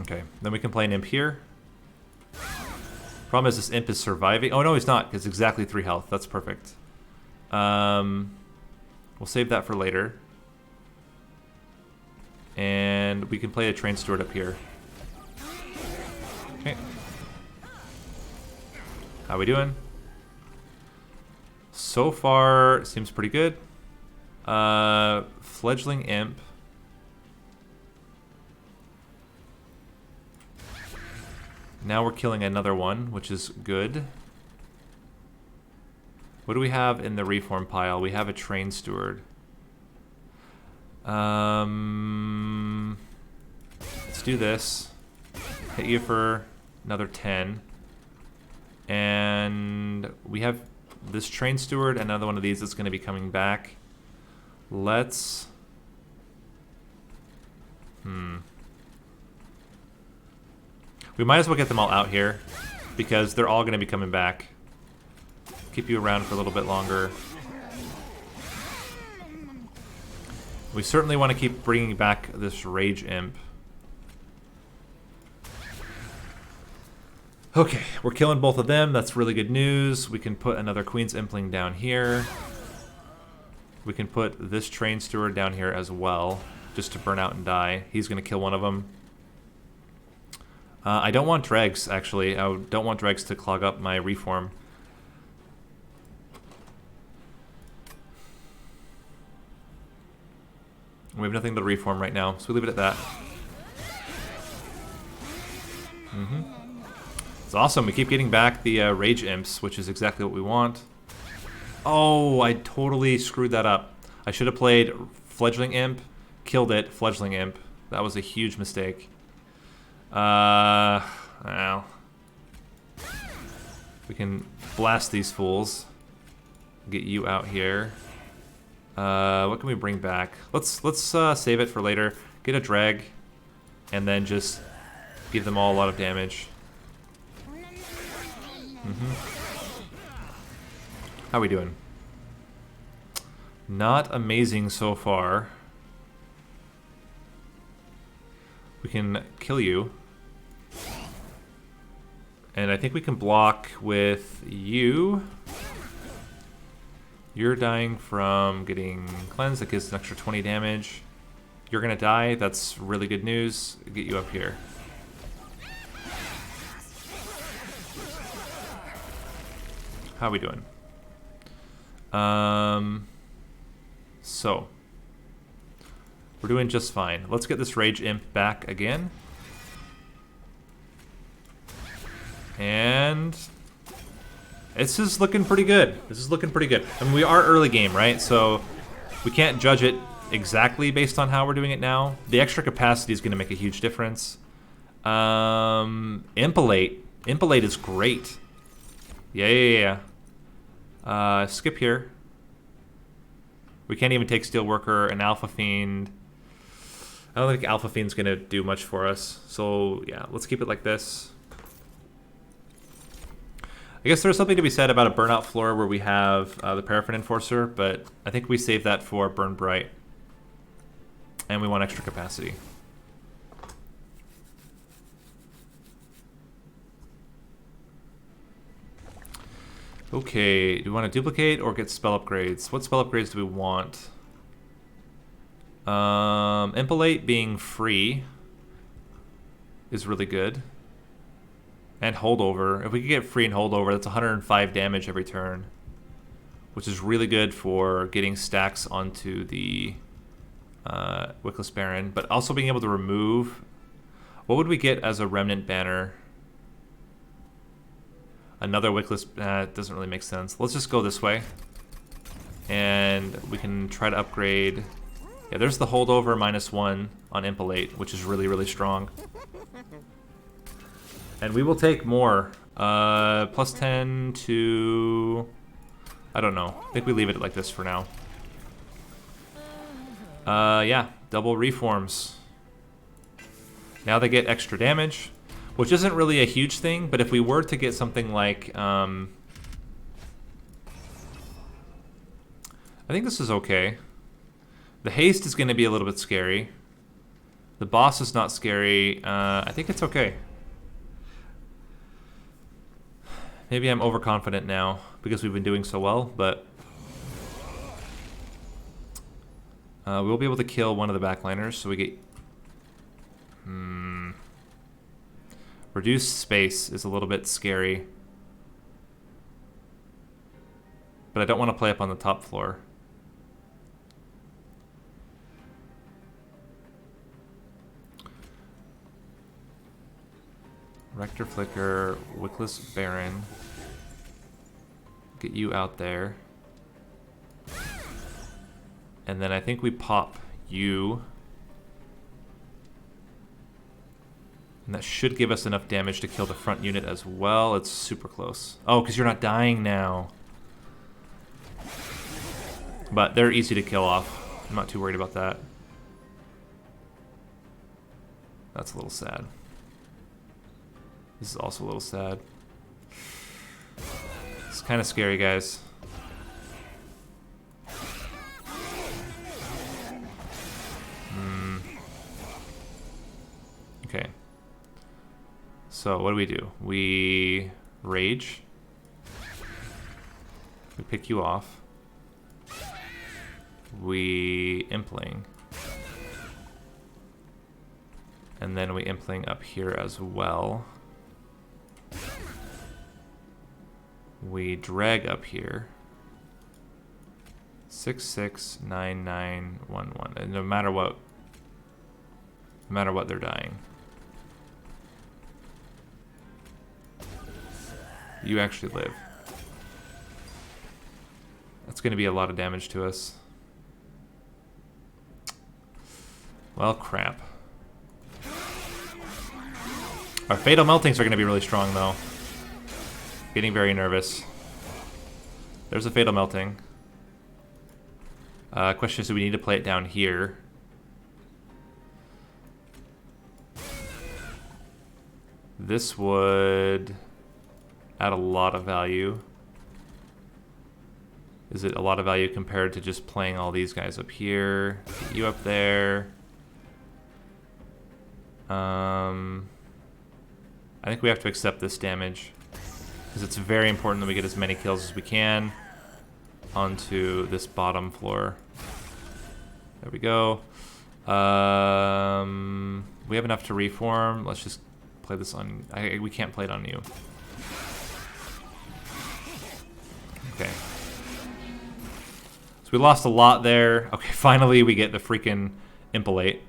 Okay, then we can play an imp here. Problem is this imp is surviving. Oh no, he's not. It's exactly 3 health. That's perfect. We'll save that for later. And we can play a Train Steward up here. Okay. How we doing? So far, seems pretty good. Fledgling Imp. Now we're killing another one, which is good. What do we have in the reform pile? We have a Train Steward. Let's do this. Hit you for another 10. And we have this Train Steward, another one of these that's going to be coming back. Let's... We might as well get them all out here, because they're all going to be coming back. Keep you around for a little bit longer. We certainly want to keep bringing back this Rage Imp. Okay, we're killing both of them. That's really good news. We can put another Queen's Impling down here. We can put this train steward down here as well, just to burn out and die. He's going to kill one of them. I don't want dregs, actually. I don't want dregs to clog up my reform. We have nothing to reform right now, so we leave it at that. It's awesome. We keep getting back the Rage Imps, which is exactly what we want. Oh, I totally screwed that up. I should have played Fledgling Imp, killed it, Fledgling Imp. That was a huge mistake. Well. We can blast these fools. Get you out here. What can we bring back? Let's save it for later. Get a drag, and then just give them all a lot of damage. How are we doing? Not amazing so far. We can kill you. And I think we can block with you. You're dying from getting cleansed. That gives an extra 20 damage. You're gonna die. That's really good news. Get you up here. How are we doing? So we're doing just fine. Let's get this Rage Imp back again. And this is looking pretty good. This is looking pretty good. I mean, we are early game, right? So we can't judge it exactly based on how we're doing it now. The extra capacity is going to make a huge difference. Impalate. Impalate is great. Yeah. Skip here. We can't even take Steelworker and Alpha Fiend. I don't think Alpha Fiend's going to do much for us. So, yeah, let's keep it like this. I guess there's something to be said about a Burnout floor where we have the Paraffin Enforcer, but I think we save that for Burn Bright. And we want extra capacity. Okay, do we want to duplicate or get spell upgrades? What spell upgrades do we want? Impalate being free is really good. And Holdover. If we could get free and Holdover, that's 105 damage every turn. Which is really good for getting stacks onto the Wickless Baron. But also being able to remove... What would we get as a Remnant Banner? Another Wickless... it doesn't really make sense. Let's just go this way. And we can try to upgrade... Yeah, there's the Holdover -1 on Impalate, which is really, really strong. And we will take more. +10 to... I don't know. I think we leave it like this for now. Yeah, double reforms. Now they get extra damage, which isn't really a huge thing, but if we were to get something like... I think this is okay. The haste is going to be a little bit scary. The boss is not scary. I think it's okay. Maybe I'm overconfident now because we've been doing so well, but we'll be able to kill one of the backliners, so we get... Reduced space is a little bit scary. But I don't want to play up on the top floor. Rector Flicker, Wickless Baron. Get you out there. And then I think we pop you. And that should give us enough damage to kill the front unit as well. It's super close. Oh, because you're not dying now. But they're easy to kill off. I'm not too worried about that. That's a little sad. This is also a little sad. It's kind of scary, guys. Okay. So what do? We rage. We pick you off. we Impling. And then we Impling up here as well. We drag up here. 6, 6, 9, 9, 1, 1. And no matter what they're dying. You actually live. That's going to be a lot of damage to us. Well, crap. Our Fatal Meltings are going to be really strong, though. Getting very nervous. There's a Fatal Melting. Question is, do we need to play it down here? This would add a lot of value. Is it a lot of value compared to just playing all these guys up here? Get you up there. I think we have to accept this damage because it's very important that we get as many kills as we can onto this bottom floor. There we go. We have enough to reform. Let's just play this on... we can't play it on you. Okay. So we lost a lot there. Okay, finally we get the freaking Impalate.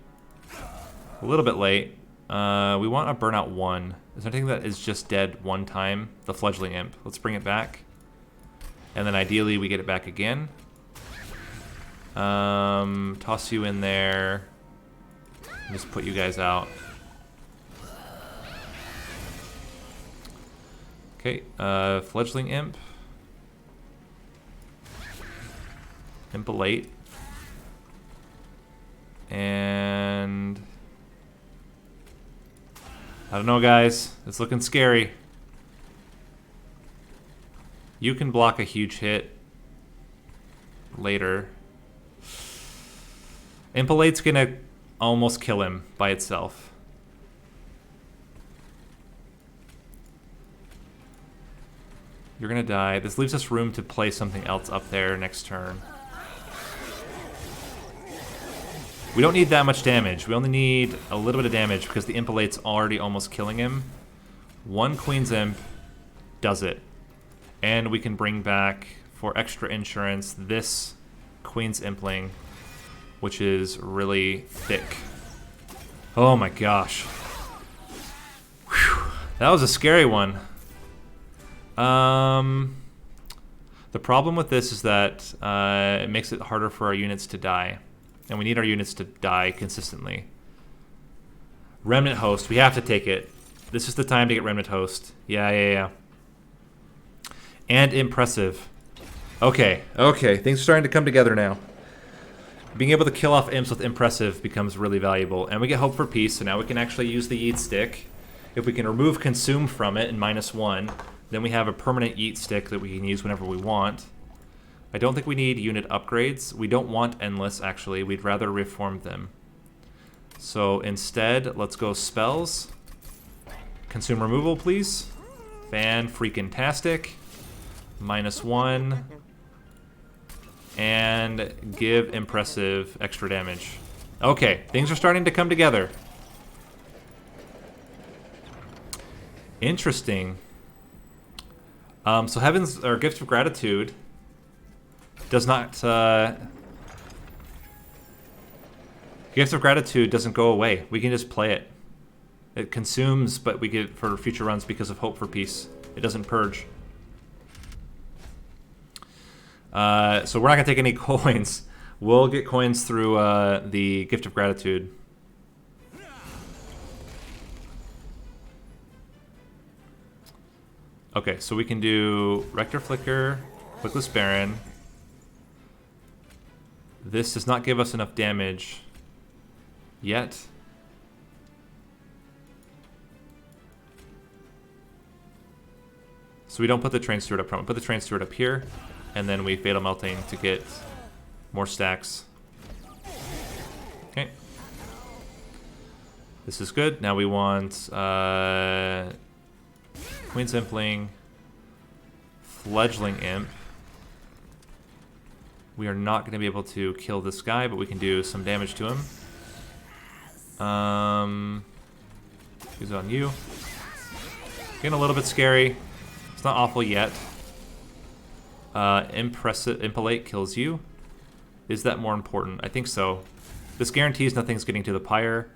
A little bit late. We want a Burnout 1. Is there anything that is just dead one time? The Fledgling Imp. Let's bring it back. And then ideally we get it back again. Toss you in there. Just put you guys out. Okay, Fledgling Imp. Impalate. And... I don't know, guys. It's looking scary. You can block a huge hit later. Impalate's gonna almost kill him by itself. You're gonna die. This leaves us room to play something else up there next turn. We don't need that much damage. We only need a little bit of damage because the Impalate's already almost killing him. One Queen's Imp does it. And we can bring back, for extra insurance, this Queen's Impling, which is really thick. Oh my gosh. Whew. That was a scary one. The problem with this is that it makes it harder for our units to die. And we need our units to die consistently. Remnant Host, we have to take it. This is the time to get Remnant Host. Yeah. And Impressive. Okay, things are starting to come together now. Being able to kill off imps with Impressive becomes really valuable. And we get Hope for Peace, so now we can actually use the Yeet Stick. If we can remove Consume from it in -1, then we have a permanent Yeet Stick that we can use whenever we want. I don't think we need unit upgrades. We don't want Endless, actually. We'd rather reform them. So instead, let's go Spells. Consume Removal, please. Fan-freaking-tastic. -1. And give Impressive extra damage. Okay, things are starting to come together. Interesting. So Heaven's, or Gift of Gratitude does not, Gift of Gratitude doesn't go away. We can just play it. It consumes, but we get it for future runs because of Hope for Peace. It doesn't purge. So we're not gonna take any coins. We'll get coins through the Gift of Gratitude. Okay, so we can do Rector Flicker, Quickless Baron. This does not give us enough damage yet. So we don't put the Train Steward up front. We put the Train Steward up here, and then we Fatal Melting to get more stacks. Okay. This is good. Now we want Queen's Impling, Fledgling Imp. We are not going to be able to kill this guy, but we can do some damage to him. He's on you. Getting a little bit scary. It's not awful yet. Impellate kills you. Is that more important? I think so. This guarantees nothing's getting to the pyre.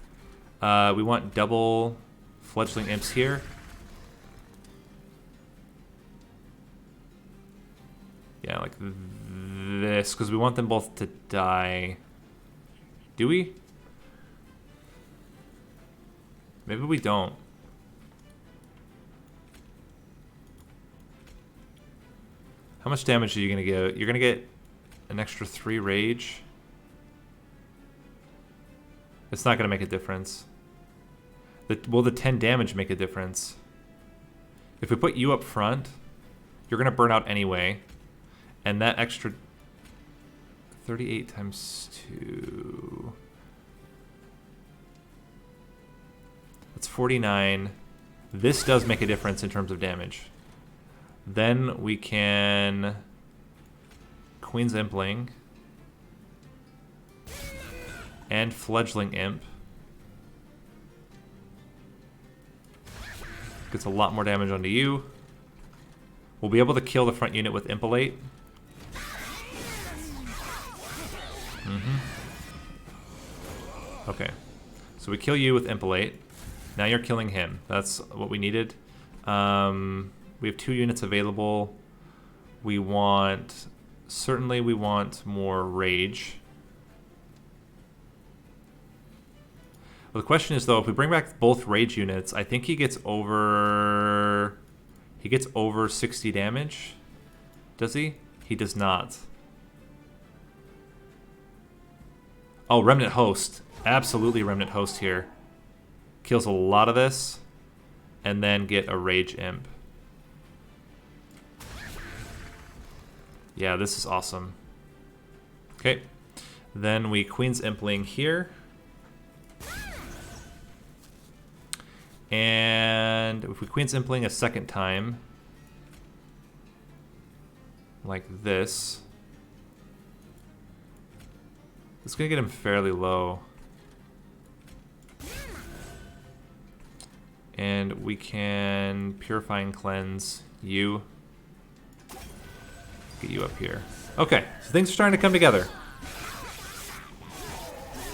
We want double fledgling imps here. Yeah, like this, because we want them both to die. Do we? Maybe we don't. How much damage are you going to get? You're going to get an extra 3 rage. It's not going to make a difference. Will the 10 damage make a difference? If we put you up front, you're going to burn out anyway. And that extra 38 times 2. That's 49. This does make a difference in terms of damage. Then we can Queen's Impling and Fledgling Imp. Gets a lot more damage onto you. We'll be able to kill the front unit with Impellate. Okay, so we kill you with Impellate. Now you're killing him. That's what we needed. We have 2 units available. We want... Certainly we want more rage. Well, the question is, though, if we bring back both rage units, I think he gets over... He gets over 60 damage. Does he? He does not. Oh, Remnant Host. Absolutely Remnant Host here. Kills a lot of this. And then get a Rage Imp. Yeah, this is awesome. Okay. Then we Queen's Impling here. And if we Queen's Impling a second time, like this, it's going to get him fairly low. And we can Purify and Cleanse you. Get you up here. Okay, so things are starting to come together.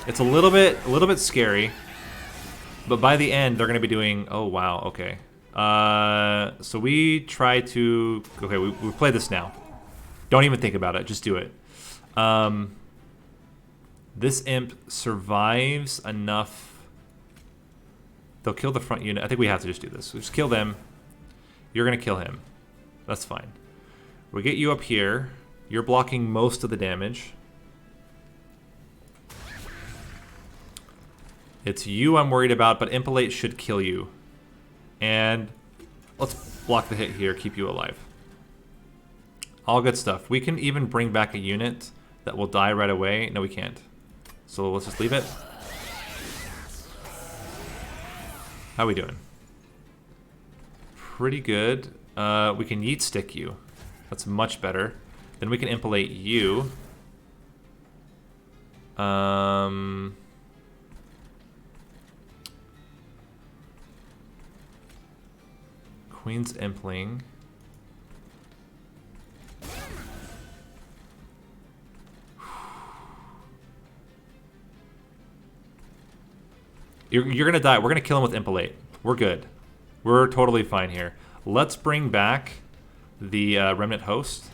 It's a little bit scary, but by the end they're going to be doing. Oh wow, okay. So we try to. Okay, we play this now. Don't even think about it. Just do it. This imp survives enough. They'll kill the front unit. I think we have to just do this. We'll just kill them. You're going to kill him. That's fine. We get you up here. You're blocking most of the damage. It's you I'm worried about, but Impellate should kill you. And let's block the hit here, keep you alive. All good stuff. We can even bring back a unit that will die right away. No, we can't. So let's just leave it. How are we doing? Pretty good. We can Yeet Stick you. That's much better. Then we can Impellate you. Queen's Impling. You're gonna die. We're gonna kill him with Impellate. We're good. We're totally fine here. Let's bring back the Remnant Host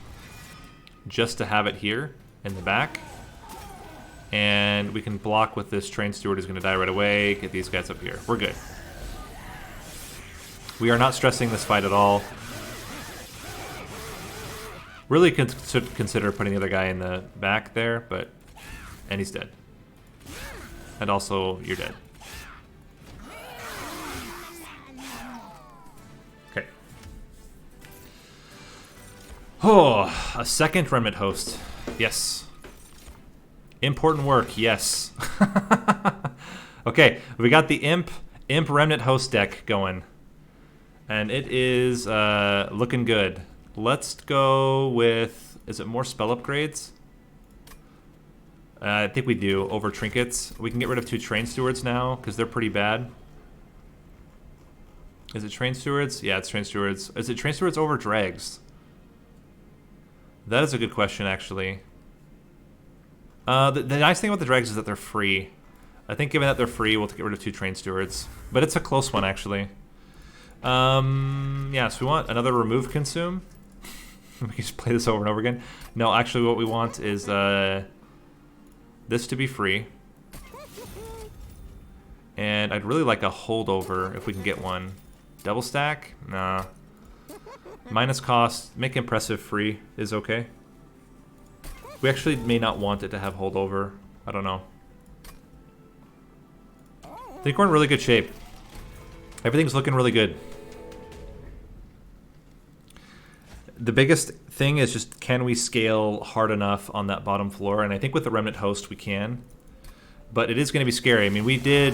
just to have it here in the back. And we can block with this Train Steward who's gonna die right away. Get these guys up here. We're good. We are not stressing this fight at all. Really should consider putting the other guy in the back there, but... And he's dead. And also, you're dead. Okay. Oh, a second Remnant Host. Yes. Important work, yes. Okay, we got the Imp Remnant Host deck going. And it is looking good. Let's go with... Is it more spell upgrades? I think we do, over trinkets. We can get rid of 2 train stewards now, because they're pretty bad. Is it train stewards? Yeah, it's train stewards. Is it train stewards over dregs? That is a good question, actually. The nice thing about the dregs is that they're free. I think given that they're free, we'll get rid of 2 train stewards. But it's a close one, actually. Yeah, so we want another remove consume. We can just play this over and over again. No, actually what we want is this to be free. And I'd really like a holdover if we can get one. Double stack? Nah. Minus cost, make impressive free is okay. We actually may not want it to have holdover. I don't know. I think we're in really good shape. Everything's looking really good. The biggest thing is just, can we scale hard enough on that bottom floor? And I think with the Remnant Host we can. But it is going to be scary. I mean, we did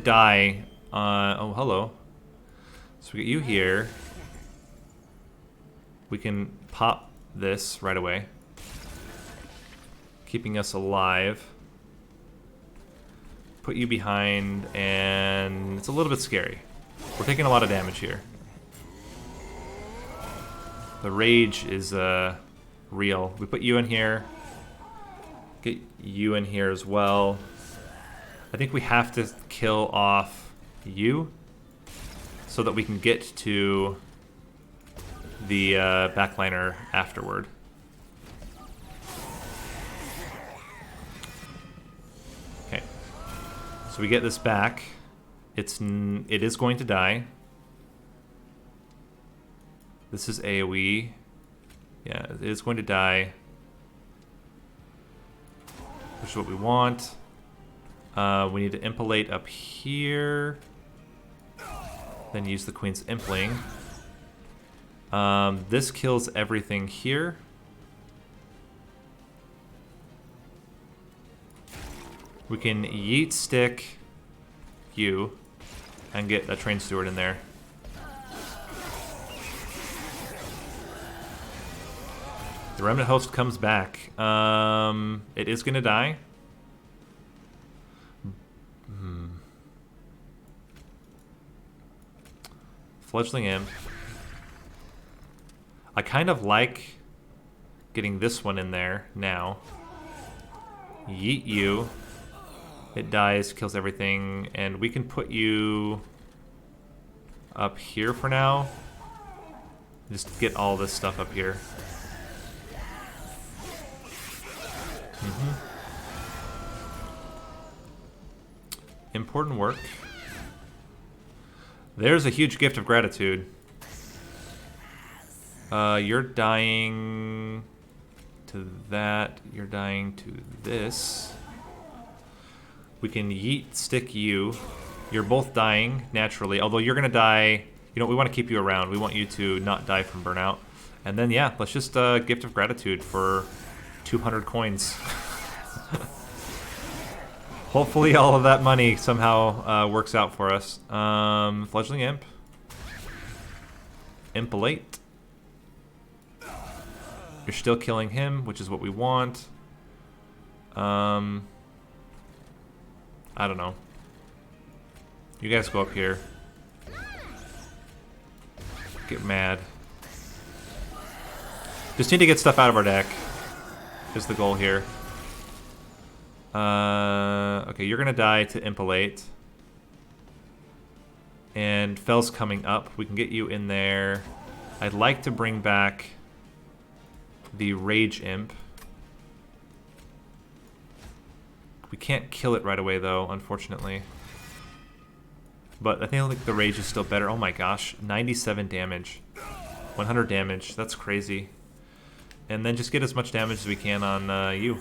die. Oh, hello. So we get you here. We can pop this right away, keeping us alive. Put you behind, and it's a little bit scary. We're taking a lot of damage here. The rage is real. We put you in here. Get you in here as well. I think we have to kill off you so that we can get to the backliner afterward. Okay. So we get this back. It is going to die. This is AoE. Yeah, it is going to die. Which is what we want. We need to impalate up here. Then use the Queen's Impling. This kills everything here. We can yeet stick you and get a train steward in there. The Remnant Host comes back. It is gonna die. Fledgling Imp. I kind of like getting this one in there now. Yeet you. It dies, kills everything, and we can put you up here for now. Just get all this stuff up here. Important work. There's a huge gift of gratitude. You're dying to that. You're dying to this. We can yeet stick you. You're both dying naturally, although you're gonna die. You know, we want to keep you around. We want you to not die from burnout. And then yeah, let's just gift of gratitude for 200 coins. Hopefully all of that money somehow works out for us. Fledgling Imp. Impalate. You're still killing him, which is what we want. I don't know. You guys go up here. Get mad. Just need to get stuff out of our deck. Is the goal here. Okay, you're gonna die to Impalate. And Fell's coming up. We can get you in there. I'd like to bring back the Rage Imp. We can't kill it right away though, unfortunately. But I think the Rage is still better. Oh my gosh, 97 damage. 100 damage, that's crazy. And then just get as much damage as we can on you.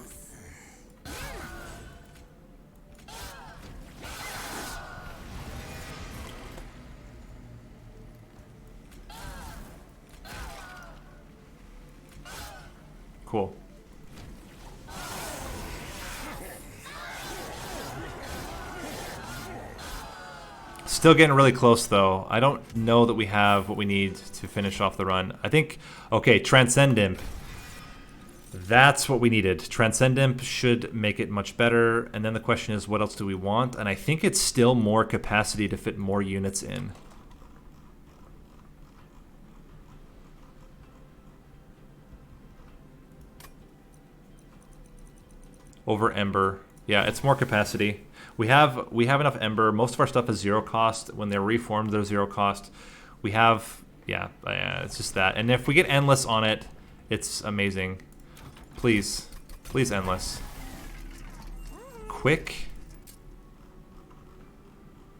Cool. Still getting really close though. I don't know that we have what we need to finish off the run. I think, okay, Transcend Imp. That's what we needed. Transcend Imp should make it much better. And then the question is, what else do we want? And I think it's still more capacity to fit more units in. Over Ember. Yeah, it's more capacity. We have enough Ember. Most of our stuff is 0 cost. When they're reformed, they're 0 cost. We have, yeah, it's just that. And if we get Endless on it, it's amazing. Please. Please, Endless. Quick?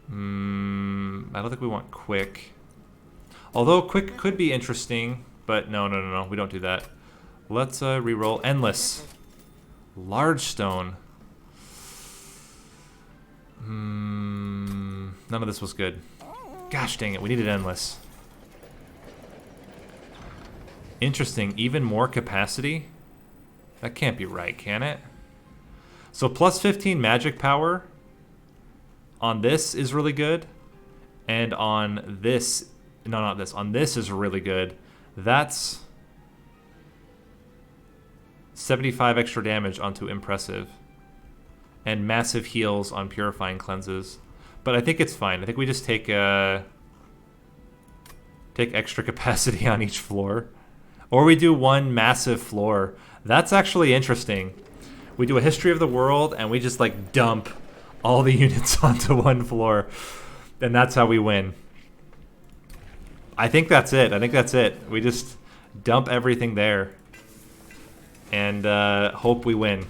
I don't think we want Quick. Although Quick could be interesting, but no. We don't do that. Let's re-roll Endless. Large Stone. None of this was good. Gosh dang it, we needed Endless. Interesting, even more capacity? That can't be right, can it? So plus 15 magic power on this is really good. And on this, no, not this, on this is really good. That's 75 extra damage onto Impressive. And massive heals on Purifying Cleanses. But I think it's fine. I think we just take extra capacity on each floor. Or we do one massive floor. That's actually interesting. We do a history of the world and we just like dump all the units onto one floor. And that's how we win. I think that's it. We just dump everything there. And hope we win.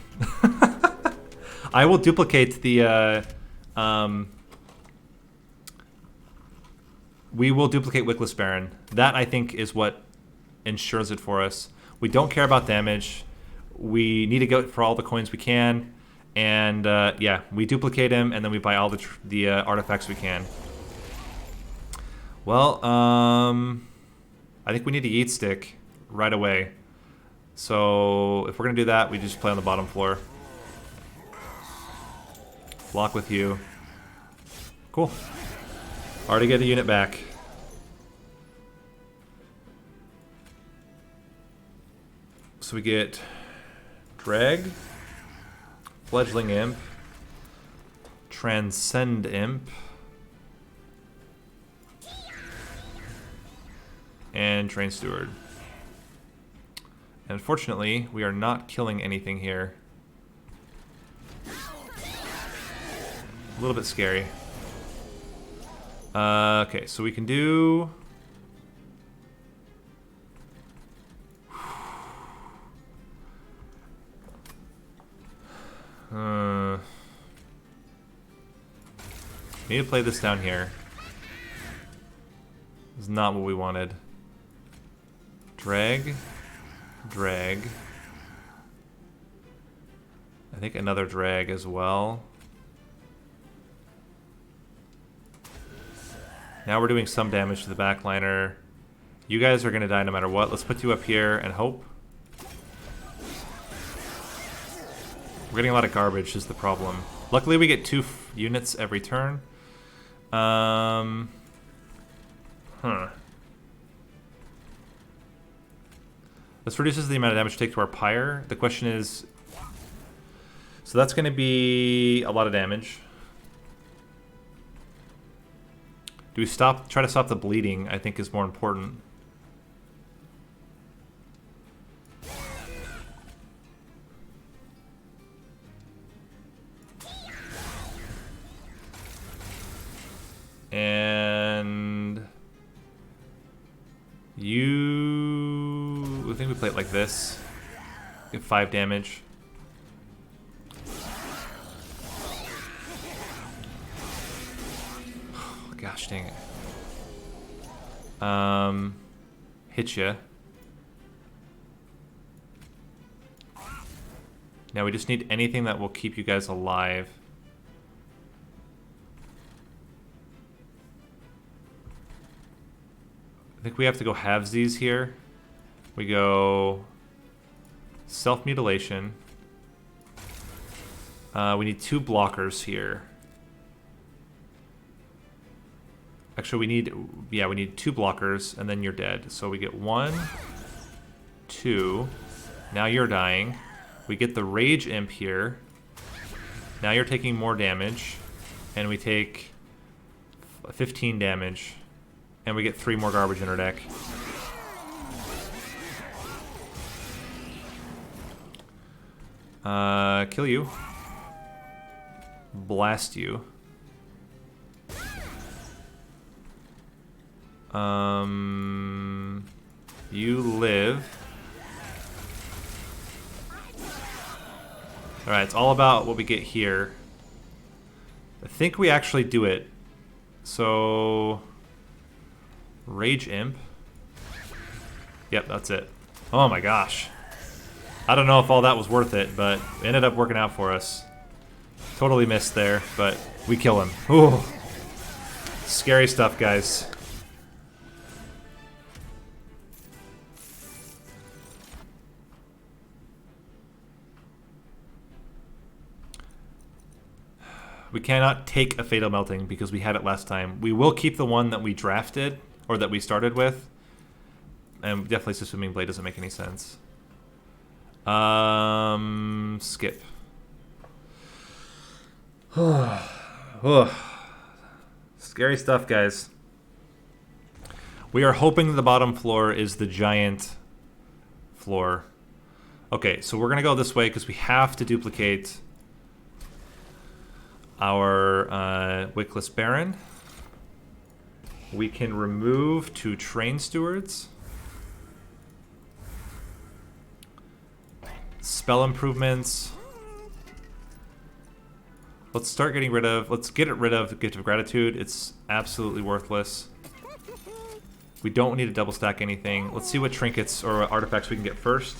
I will duplicate the... we will duplicate Wickless Baron. That, I think, is what ensures it for us. We don't care about damage. We need to go for all the coins we can. And, yeah, we duplicate him, and then we buy all the artifacts we can. Well, I think we need a Yeet Stick right away. So, if we're going to do that, we just play on the bottom floor. Block with you. Cool. Already get a unit back. So we get Drag, Fledgling Imp, Transcend Imp, and Train Steward. And unfortunately, we are not killing anything here. A little bit scary. Okay, so we can do... need to play this down here. It's not what we wanted. Drag. Drag. I think another drag as well. Now we're doing some damage to the backliner. You guys are going to die no matter what. Let's put you up here and hope. We're getting a lot of garbage is the problem. Luckily we get 2 units every turn. This reduces the amount of damage we take to our Pyre. The question is... So that's going to be a lot of damage. Do we try to stop the bleeding, I think is more important. And I think we play it like this. Get 5 damage. Oh, gosh dang it. Hit ya. Now we just need anything that will keep you guys alive. I think we have to go halvesies here. We go self-mutilation. We need 2 blockers here. Actually, we need 2 blockers, and then you're dead. So we get 1, 2, Now you're dying. We get the Rage Imp here. Now you're taking more damage. And we take 15 damage. And we get 3 more garbage in our deck. Kill you. Blast you. You live. Alright, it's all about what we get here. I think we actually do it. So... Rage Imp. Yep, that's it. Oh my gosh. I don't know if all that was worth it, but it ended up working out for us. Totally missed there, but we kill him. Ooh. Scary stuff, guys. We cannot take a Fatal Melting because we had it last time. We will keep the one that we drafted, or that we started with. And definitely Swimming Blade doesn't make any sense. Skip. Scary stuff, guys. We are hoping the bottom floor is the giant floor. Okay, so we're going to go this way because we have to duplicate our Wickless Baron. We can remove 2 Train Stewards. Spell improvements. Let's start getting rid of... Let's get rid of Gift of Gratitude. It's absolutely worthless. We don't need to double stack anything. Let's see what trinkets or artifacts we can get first.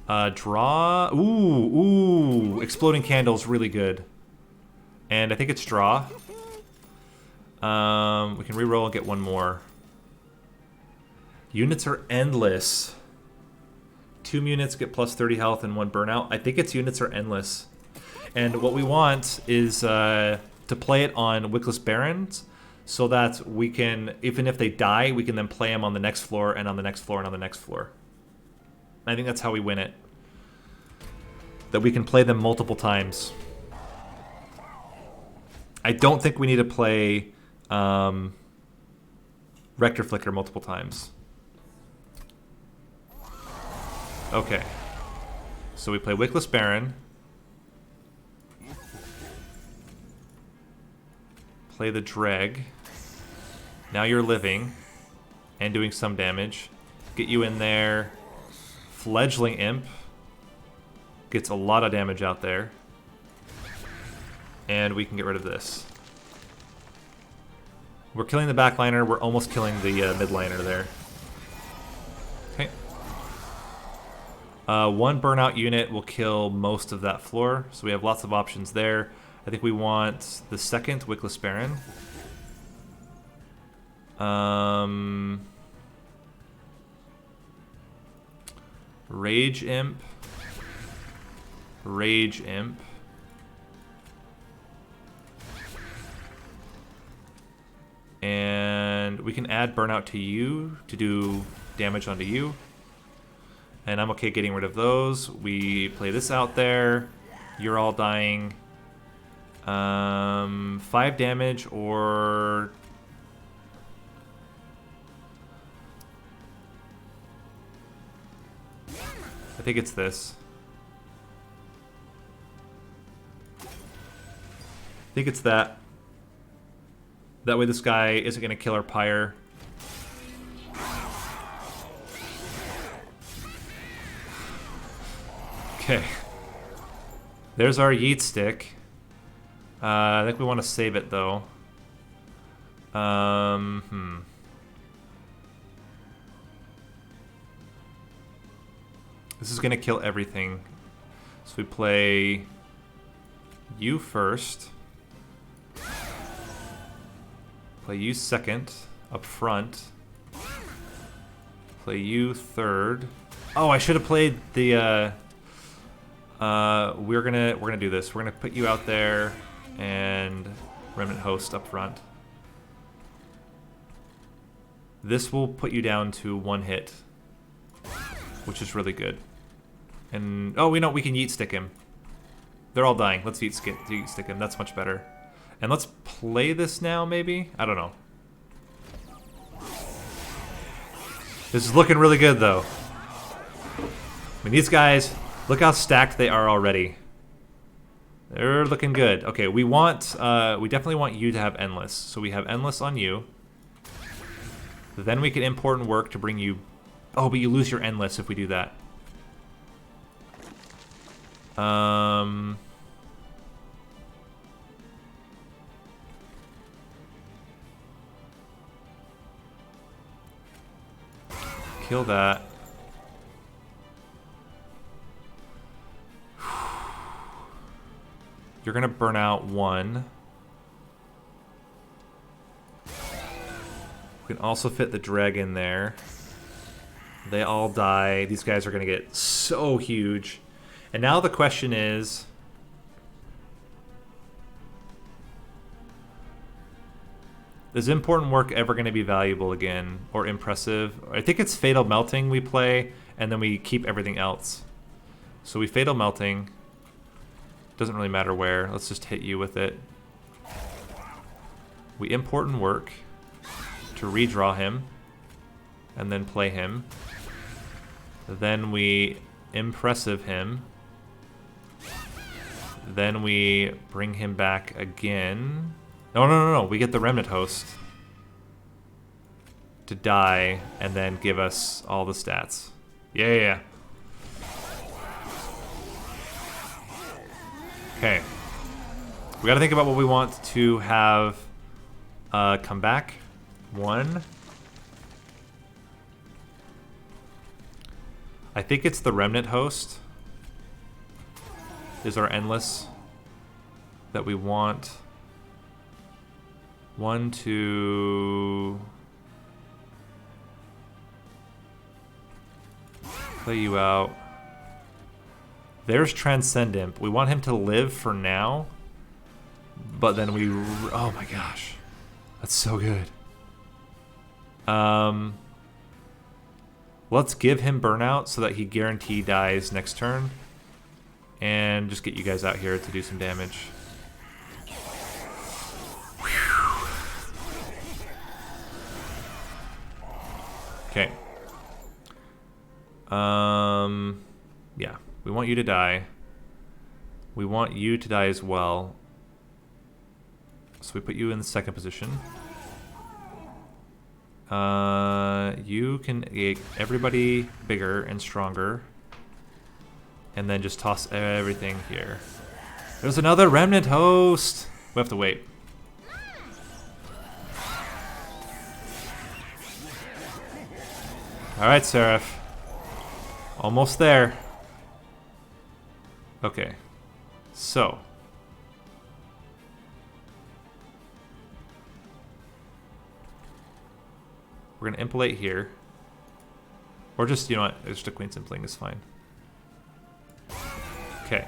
Draw. Ooh. Exploding Candle's really good. And I think it's draw. We can reroll and get one more. Units are endless. 2 units get plus 30 health and 1 burnout. I think its units are endless. And what we want is to play it on Wickless Barons so that we can, even if they die, we can then play them on the next floor and on the next floor and on the next floor. I think that's how we win it. That we can play them multiple times. I don't think we need to play Rector Flicker multiple times. Okay. So we play Wickless Baron. Play the Dreg. Now you're living and doing some damage. Get you in there. Fledgling Imp. Gets a lot of damage out there. And we can get rid of this. We're killing the backliner. We're almost killing the midliner there. Okay. 1 burnout unit will kill most of that floor. So we have lots of options there. I think we want the second Wickless Baron. Rage Imp. Rage Imp. And we can add burnout to you to do damage onto you. And I'm okay getting rid of those. We play this out there. You're all dying. 5 damage or... I think it's this. I think it's that. That way this guy isn't going to kill our Pyre. Okay. There's our Yeet Stick. I think we want to save it, though. This is going to kill everything. So we play you first. Play you second, up front. Play you third. Oh, I should have played the. We're gonna do this. We're gonna put you out there, and Remnant Host up front. This will put you down to 1 hit. which is really good. And oh, we know we can yeet stick him. They're all dying. Let's yeet stick him. That's much better. And let's play this now, maybe? I don't know. This is looking really good, though. I mean, these guys, look how stacked they are already. They're looking good. Okay, we definitely want you to have Endless. So we have Endless on you. Then we can import and work to bring you... Oh, but you lose your Endless if we do that. Kill that. You're gonna burn out one. We can also fit the dragon there. They all die. These guys are gonna get so huge. And now the question is... Is important work ever going to be valuable again? Or impressive? I think it's Fatal Melting we play, and then we keep everything else. So we Fatal Melting. Doesn't really matter where. Let's just hit you with it. We Important Work to redraw him, and then play him. Then we Impressive him. Then we bring him back again. No. We get the Remnant Host to die and then give us all the stats. Yeah. Okay. We gotta think about what we want to have come back. One. I think it's the Remnant Host is our Endless that we want. 1, 2... Play you out. There's Transcend Imp. We want him to live for now, but then we... Oh my gosh. That's so good. Let's give him Burnout so that he guaranteed dies next turn. And just get you guys out here to do some damage. Okay. Yeah. We want you to die. We want you to die as well. So we put you in the second position. You can make everybody bigger and stronger. And then just toss everything here. There's another Remnant Host! We have to wait. Alright, Seraph. Almost there. Okay. So. We're going to impelate here. Or just, you know what, just a Queen Simpling is fine. Okay.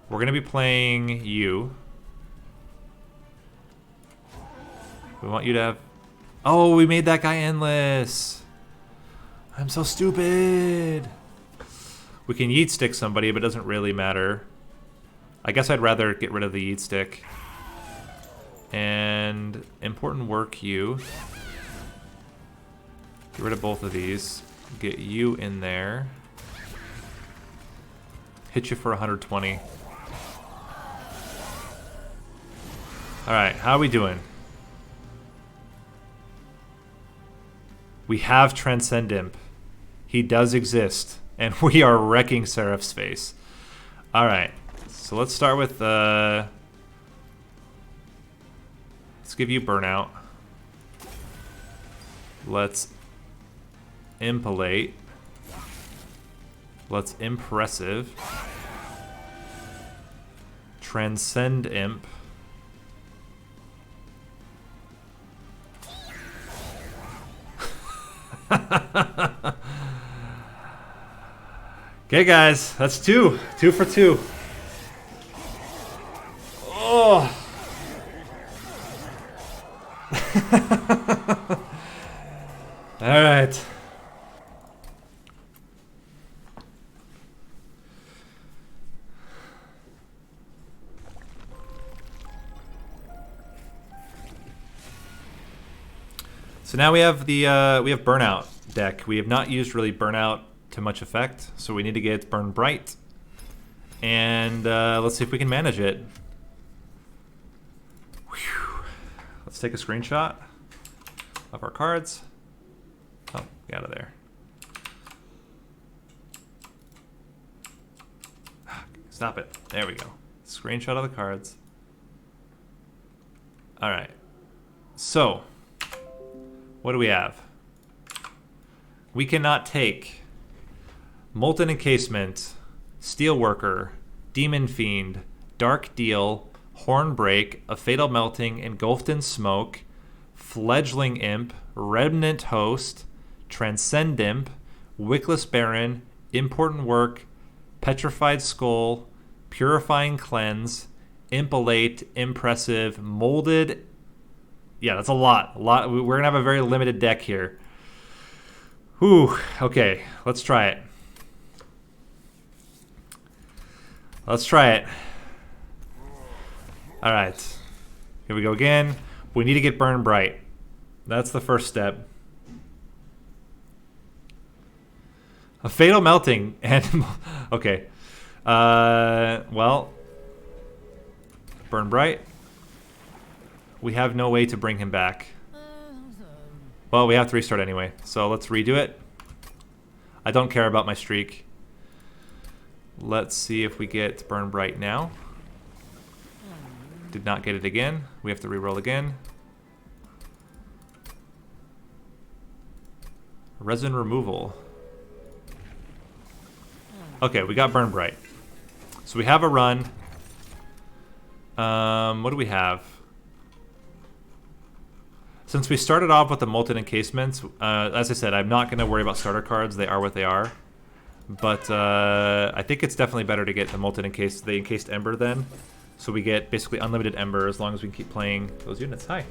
We're going to be playing you. We want you to have... Oh, we made that guy Endless! I'm so stupid! We can Yeet Stick somebody, but it doesn't really matter. I guess I'd rather get rid of the Yeet Stick. And important work you. Get rid of both of these. Get you in there. Hit you for 120. Alright, how are we doing? We have Transcend Imp. He does exist. And we are wrecking Seraph's face. Alright, so let's start with... let's give you Burnout. Let's Impelate. Let's Impressive. Transcend Imp. Okay, guys, that's two. 2 for 2. Oh. All right. So now we have the Burnout deck. We have not used really Burnout to much effect, so we need to get Burn Bright. And let's see if we can manage it. Whew. Let's take a screenshot of our cards. Oh, get out of there. Stop it. There we go. Screenshot of the cards. All right. So, what do we have? We cannot take Molten Encasement, Steelworker, Demon Fiend, Dark Deal, Hornbreak, A Fatal Melting, Engulfed in Smoke, Fledgling Imp, Remnant Host, Transcend Imp, Wickless Baron, Important Work, Petrified Skull, Purifying Cleanse, Impalate, Impressive, Molded. Yeah, that's a lot. We're going to have a very limited deck here. Whew. Okay, let's try it. Let's try it. All right. Here we go again. We need to get Burn Bright. That's the first step. A Fatal Melting and okay. Well, Burn Bright. We have no way to bring him back. Well, we have to restart anyway, so let's redo it. I don't care about my streak. Let's see if we get Burn Bright now. Did not get it again. We have to re-roll again. Resin Removal. Okay, we got Burn Bright. So we have a run. What do we have? Since we started off with the Molten Encasements, as I said, I'm not going to worry about starter cards. They are what they are. But I think it's definitely better to get the Molten the Encased Ember then. So we get basically unlimited Ember as long as we can keep playing those units. Hi.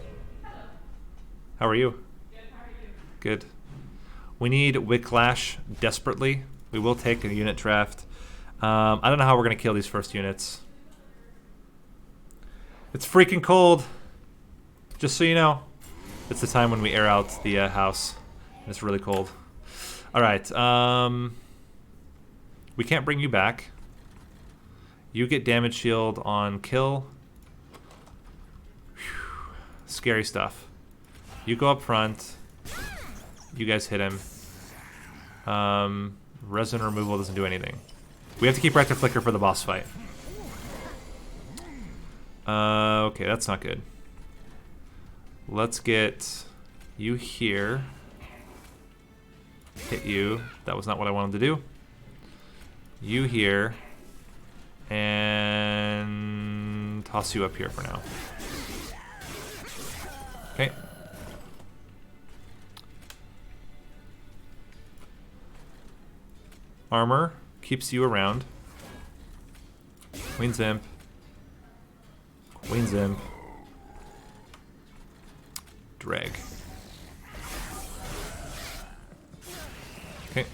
How are you? Good, how are you? Good. We need Wicklash desperately. We will take a unit draft. I don't know how we're going to kill these first units. It's freaking cold. Just so you know. It's the time when we air out the house. And it's really cold. Alright. We can't bring you back. You get damage shield on kill. Whew. Scary stuff. You go up front. You guys hit him. Resin Removal doesn't do anything. We have to keep Rector Flicker for the boss fight. Okay, that's not good. Let's get you here. Hit you. That was not what I wanted to do. You here. And toss you up here for now. Okay. Armor keeps you around. Queen's Imp. Queen's Imp. Drag. Okay.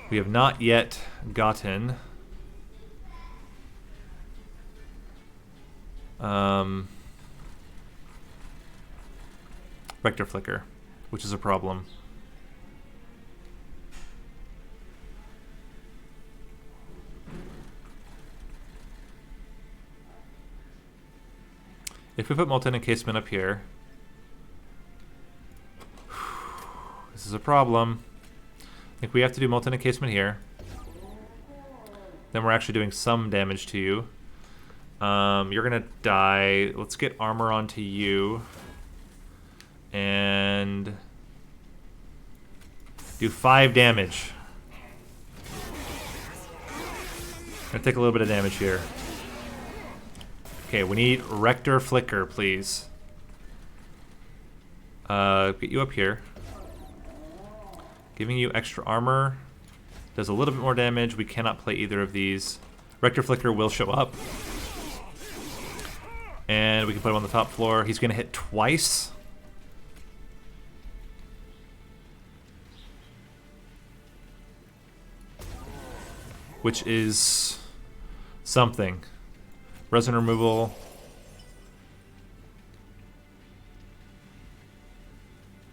We have not yet gotten Rector Flicker, which is a problem. If we put Molten Encasement up here, this is a problem. I think we have to do Molten Encasement here. Then we're actually doing some damage to you. You're gonna die. Let's get armor onto you. And do 5 damage. Gonna take a little bit of damage here. Okay, we need Rector Flicker, please. Get you up here. Giving you extra armor. Does a little bit more damage. We cannot play either of these. Rector Flicker will show up. And we can put him on the top floor. He's going to hit twice. Which is something. Resin Removal.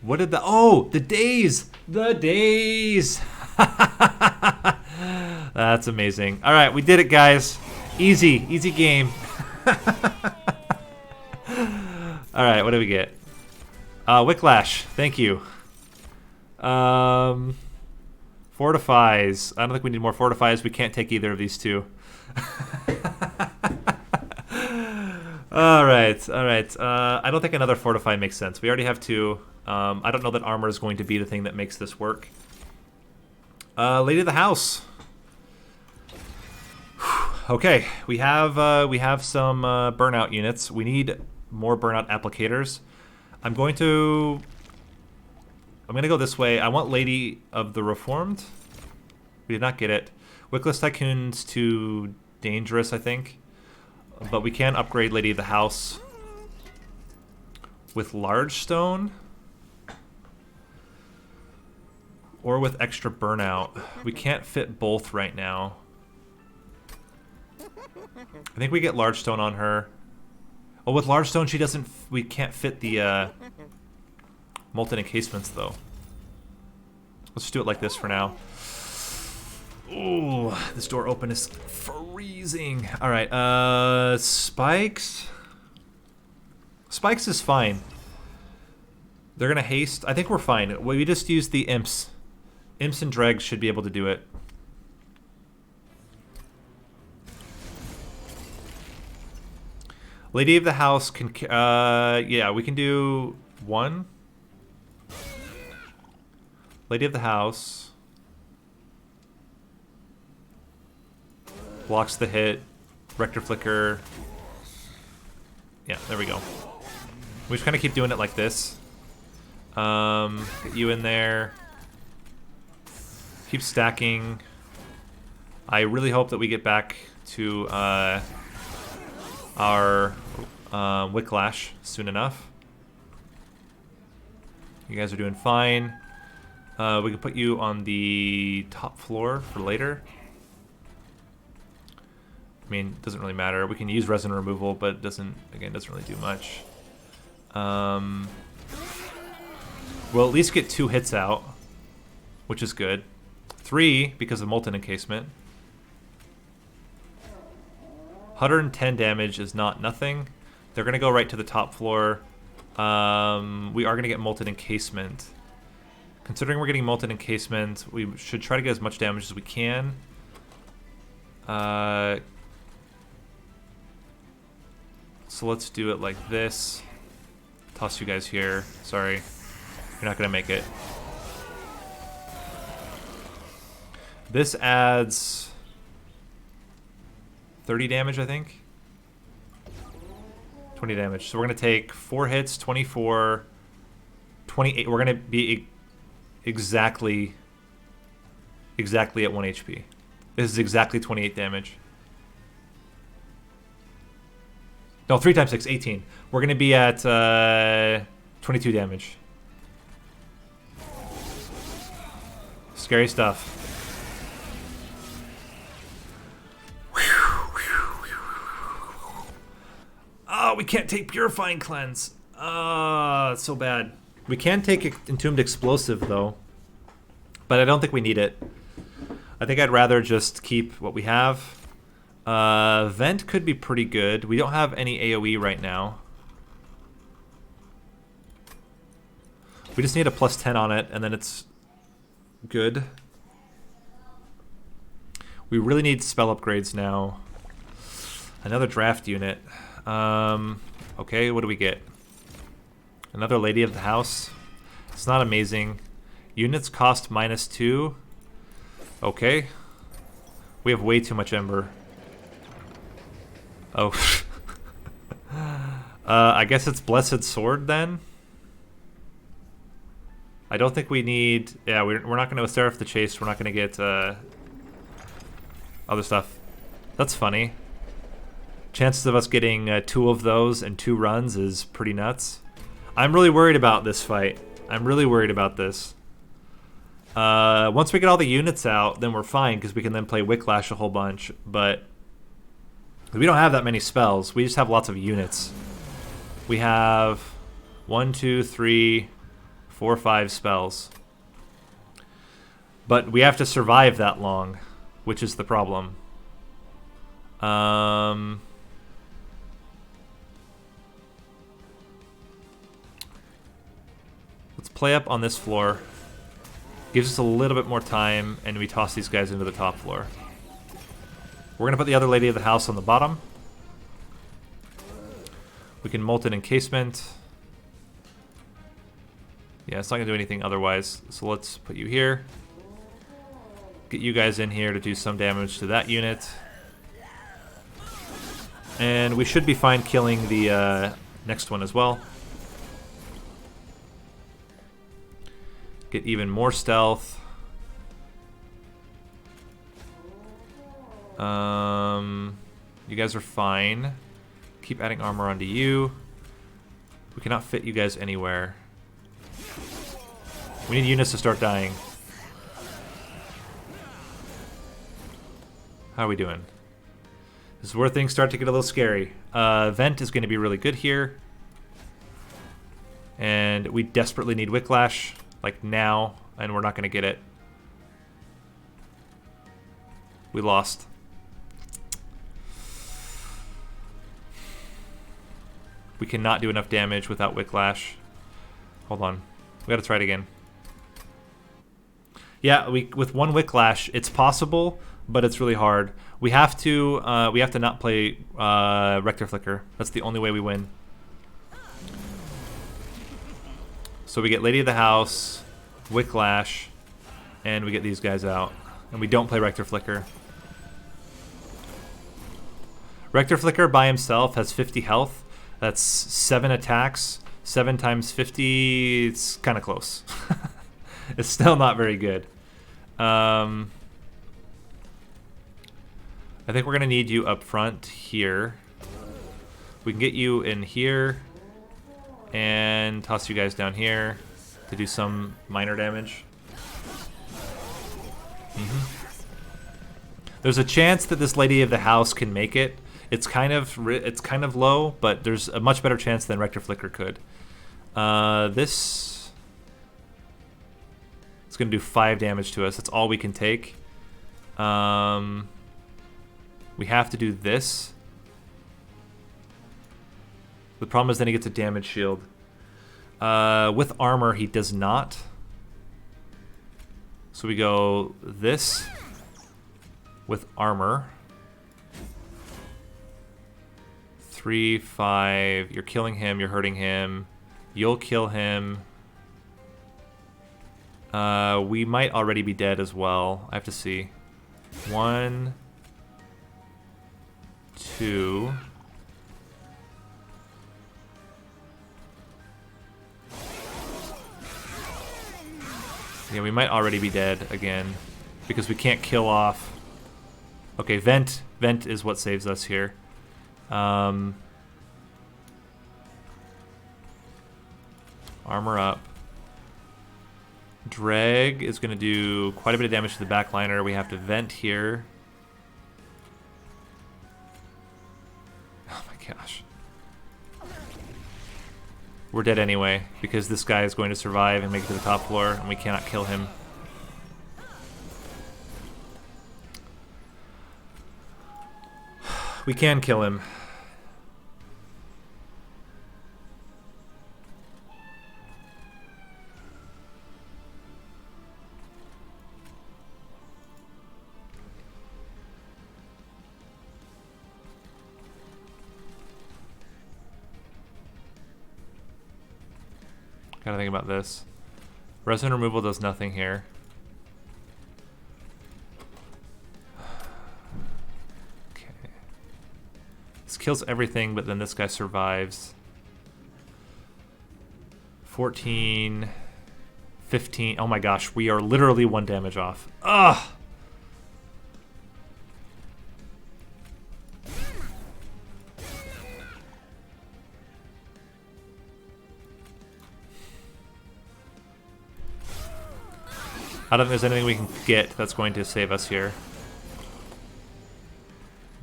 What did the... Oh, the days! The days! That's amazing. All right, we did it, guys. Easy. Easy game. All right, what do we get? Wicklash. Thank you. Fortifies. I don't think we need more fortifies. We can't take either of these two. All right. I don't think another fortify makes sense. We already have two. I don't know that armor is going to be the thing that makes this work. Lady of the House. Okay, we have some burnout units. We need more burnout applicators. I'm gonna go this way. I want Lady of the Reformed. We did not get it. Wickless Tycoon's too dangerous, I think. But we can upgrade Lady of the House with Large Stone. Or with extra burnout. We can't fit both right now. I think we get Large Stone on her. Oh, with Large Stone, she doesn't... We can't fit the molten encasements, though. Let's just do it like this for now. Ooh, this door open is freezing. All right, spikes. Spikes is fine. They're gonna haste. I think we're fine. We just use the imps. Imps and dregs should be able to do it. Lady of the House can, yeah, we can do one. Lady of the House. Blocks the hit. Rector Flicker. Yeah, there we go. We just kind of keep doing it like this. Get you in there. Keep stacking. I really hope that we get back to our Wicklash soon enough. You guys are doing fine. We can put you on the top floor for later. I mean, it doesn't really matter. We can use resin removal, but it doesn't really do much. We'll at least get 2 hits out, which is good. 3 because of molten encasement. 110 damage is not nothing. They're gonna go right to the top floor. We are gonna get molten encasement. Considering we're getting molten encasement, we should try to get as much damage as we can. So let's do it like this. Toss you guys here. Sorry, you're not gonna make it. This adds 30 damage, I think. 20 damage. So we're gonna take 4 hits, 24, 28. We're gonna be exactly at 1 HP. This is exactly 28 damage. No, 3 times 6, 18. We're gonna be at 22 damage. Scary stuff. Oh, we can't take Purifying Cleanse. It's so bad. We can take Entombed Explosive, though. But I don't think we need it. I think I'd rather just keep what we have. Vent could be pretty good. We don't have any AoE right now. We just need a +10 on it, and then it's good. We really need spell upgrades now. Another draft unit. Okay, what do we get? Another Lady of the House. It's not amazing. Units cost -2. Okay. We have way too much Ember. Oh. I guess it's Blessed Sword then? I don't think we need... Yeah, we're not going to Seraph the Chase. We're not going to get other stuff. That's funny. Chances of us getting 2 of those and 2 runs is pretty nuts. I'm really worried about this fight. I'm really worried about this. Once we get all the units out, then we're fine, because we can then play Wicklash a whole bunch, but we don't have that many spells. We just have lots of units. We have 1, 2, 3, 4 or 5 spells. But we have to survive that long, which is the problem. Let's play up on this floor. Gives us a little bit more time, and we toss these guys into the top floor. We're going to put the other lady of the house on the bottom. We can Molten Encasement. Yeah, it's not going to do anything otherwise. So let's put you here. Get you guys in here to do some damage to that unit. And we should be fine killing the next one as well. Get even more stealth. You guys are fine. Keep adding armor onto you. We cannot fit you guys anywhere. We need units to start dying. How are we doing? This is where things start to get a little scary. Vent is going to be really good here. And we desperately need Wicklash, like now, and we're not going to get it. We lost. We cannot do enough damage without Wicklash. Hold on. We gotta try it again. Yeah, with one Wicklash, it's possible, but it's really hard. We have to not play Rector Flicker. That's the only way we win. So we get Lady of the House, Wicklash, and we get these guys out. And we don't play Rector Flicker. Rector Flicker by himself has 50 health. That's 7 attacks. 7 times 50, it's kind of close. It's still not very good. I think we're going to need you up front here. We can get you in here and toss you guys down here to do some minor damage. There's a chance that this Lady of the House can make it. It's kind of low, but there's a much better chance than Rector Flicker could. This is going to do 5 damage to us. That's all we can take. We have to do this. The problem is then he gets a damage shield. With armor, he does not. So we go this with armor. 3, 5. You're killing him. You're hurting him. You'll kill him. We might already be dead as well. I have to see. 1, 2. Yeah, we might already be dead again because we can't kill off. Okay, Vent is what saves us here. Armor up. Drag is going to do quite a bit of damage to the backliner. We have to Vent here. Oh my gosh. We're dead anyway, because this guy is going to survive and make it to the top floor, and we cannot kill him. We can kill him. Gotta think about this. Resin removal does nothing here. Okay. This kills everything, but then this guy survives. 14, 15. Oh my gosh, we are literally 1 damage off. Ugh! I don't think there's anything we can get that's going to save us here.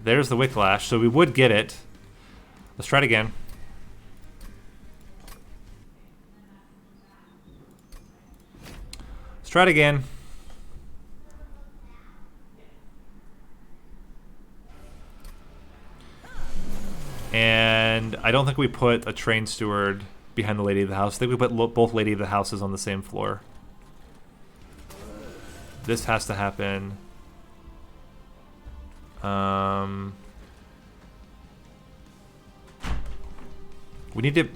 There's the Wicklash, so we would get it. Let's try it again. try it again. And I don't think we put a train steward behind the Lady of the House. I think we put both Lady of the Houses on the same floor. This has to happen. We need to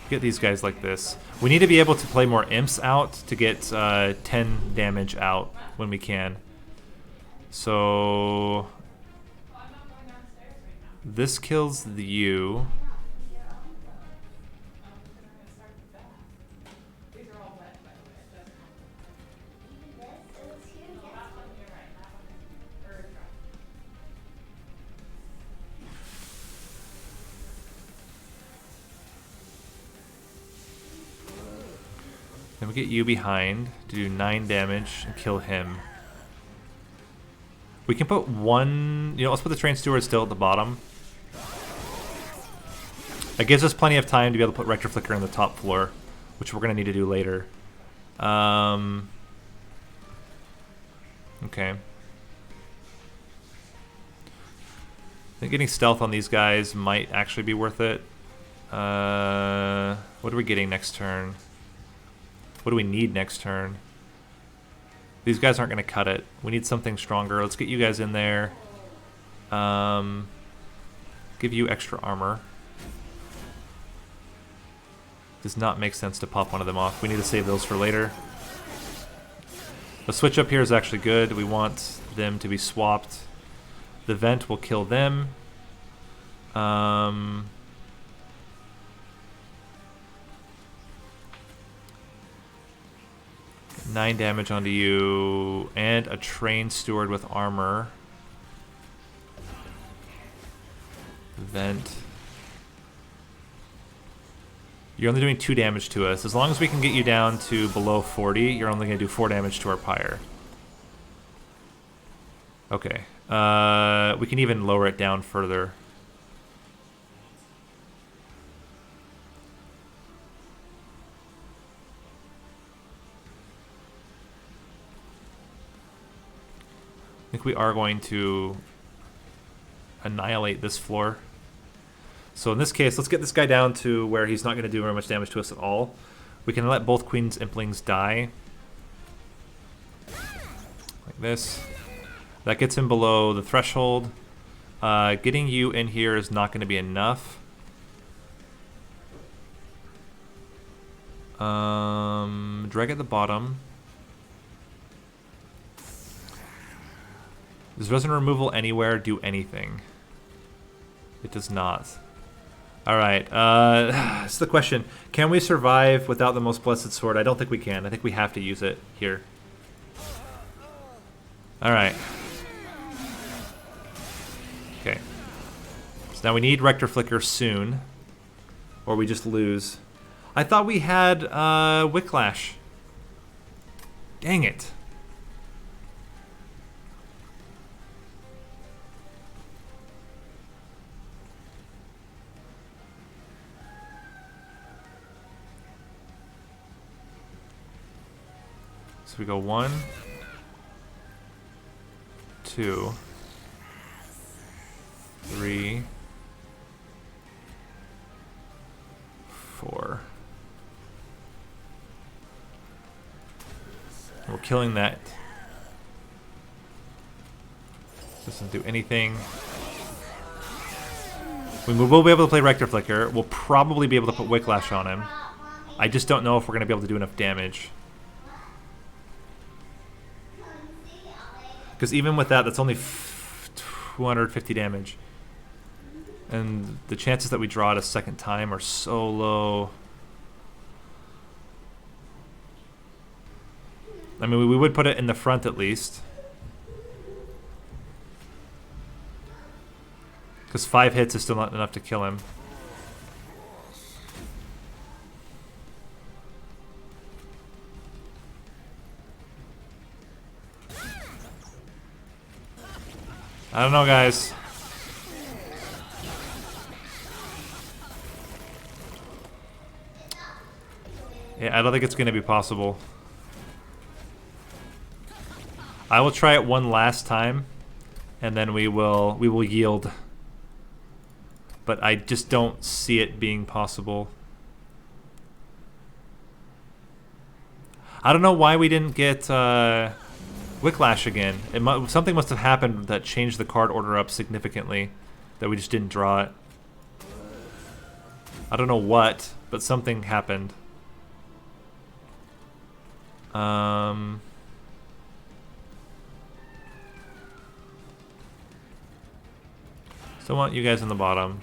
get these guys like this. We need to be able to play more imps out to get 10 damage out when we can. So this kills the U. Then we get you behind to do 9 damage and kill him. We can put one... You know, let's put the train steward still at the bottom. That gives us plenty of time to be able to put Rector Flicker on the top floor, which we're going to need to do later. Okay. I think getting stealth on these guys might actually be worth it. What are we getting next turn? What do we need next turn? These guys aren't going to cut it. We need something stronger. Let's get you guys in there. Give you extra armor. Does not make sense to pop one of them off. We need to save those for later. The switch up here is actually good. We want them to be swapped. The vent will kill them. 9 damage onto you, and a train steward with armor. Vent. You're only doing 2 damage to us. As long as we can get you down to below 40, you're only going to do 4 damage to our pyre. Okay. We can even lower it down further. I think we are going to annihilate this floor. So in this case, let's get this guy down to where he's not going to do very much damage to us at all. We can let both Queen's Implings die. Like this. That gets him below the threshold. Getting you in here is not going to be enough. Drag at the bottom. Does resin removal anywhere do anything? It does not. Alright, it's the question. Can we survive without the Most Blessed Sword? I don't think we can. I think we have to use it here. Alright. Okay. So now we need Rector Flicker soon. Or we just lose. I thought we had Wicklash. Dang it. So we go 1, 2, 3, 4. We're killing that. Doesn't do anything. We will be able to play Rector Flicker. We'll probably be able to put Wicklash on him. I just don't know if we're going to be able to do enough damage. Because even with that, that's only 250 damage. And the chances that we draw it a second time are so low. I mean, we would put it in the front at least. Because 5 hits is still not enough to kill him. I don't know, guys. Yeah, I don't think it's going to be possible. I will try it one last time, and then we will yield. But I just don't see it being possible. I don't know why we didn't get Wicklash again. Something must have happened that changed the card order up significantly, that we just didn't draw it. I don't know what, but something happened. Still want you guys in the bottom.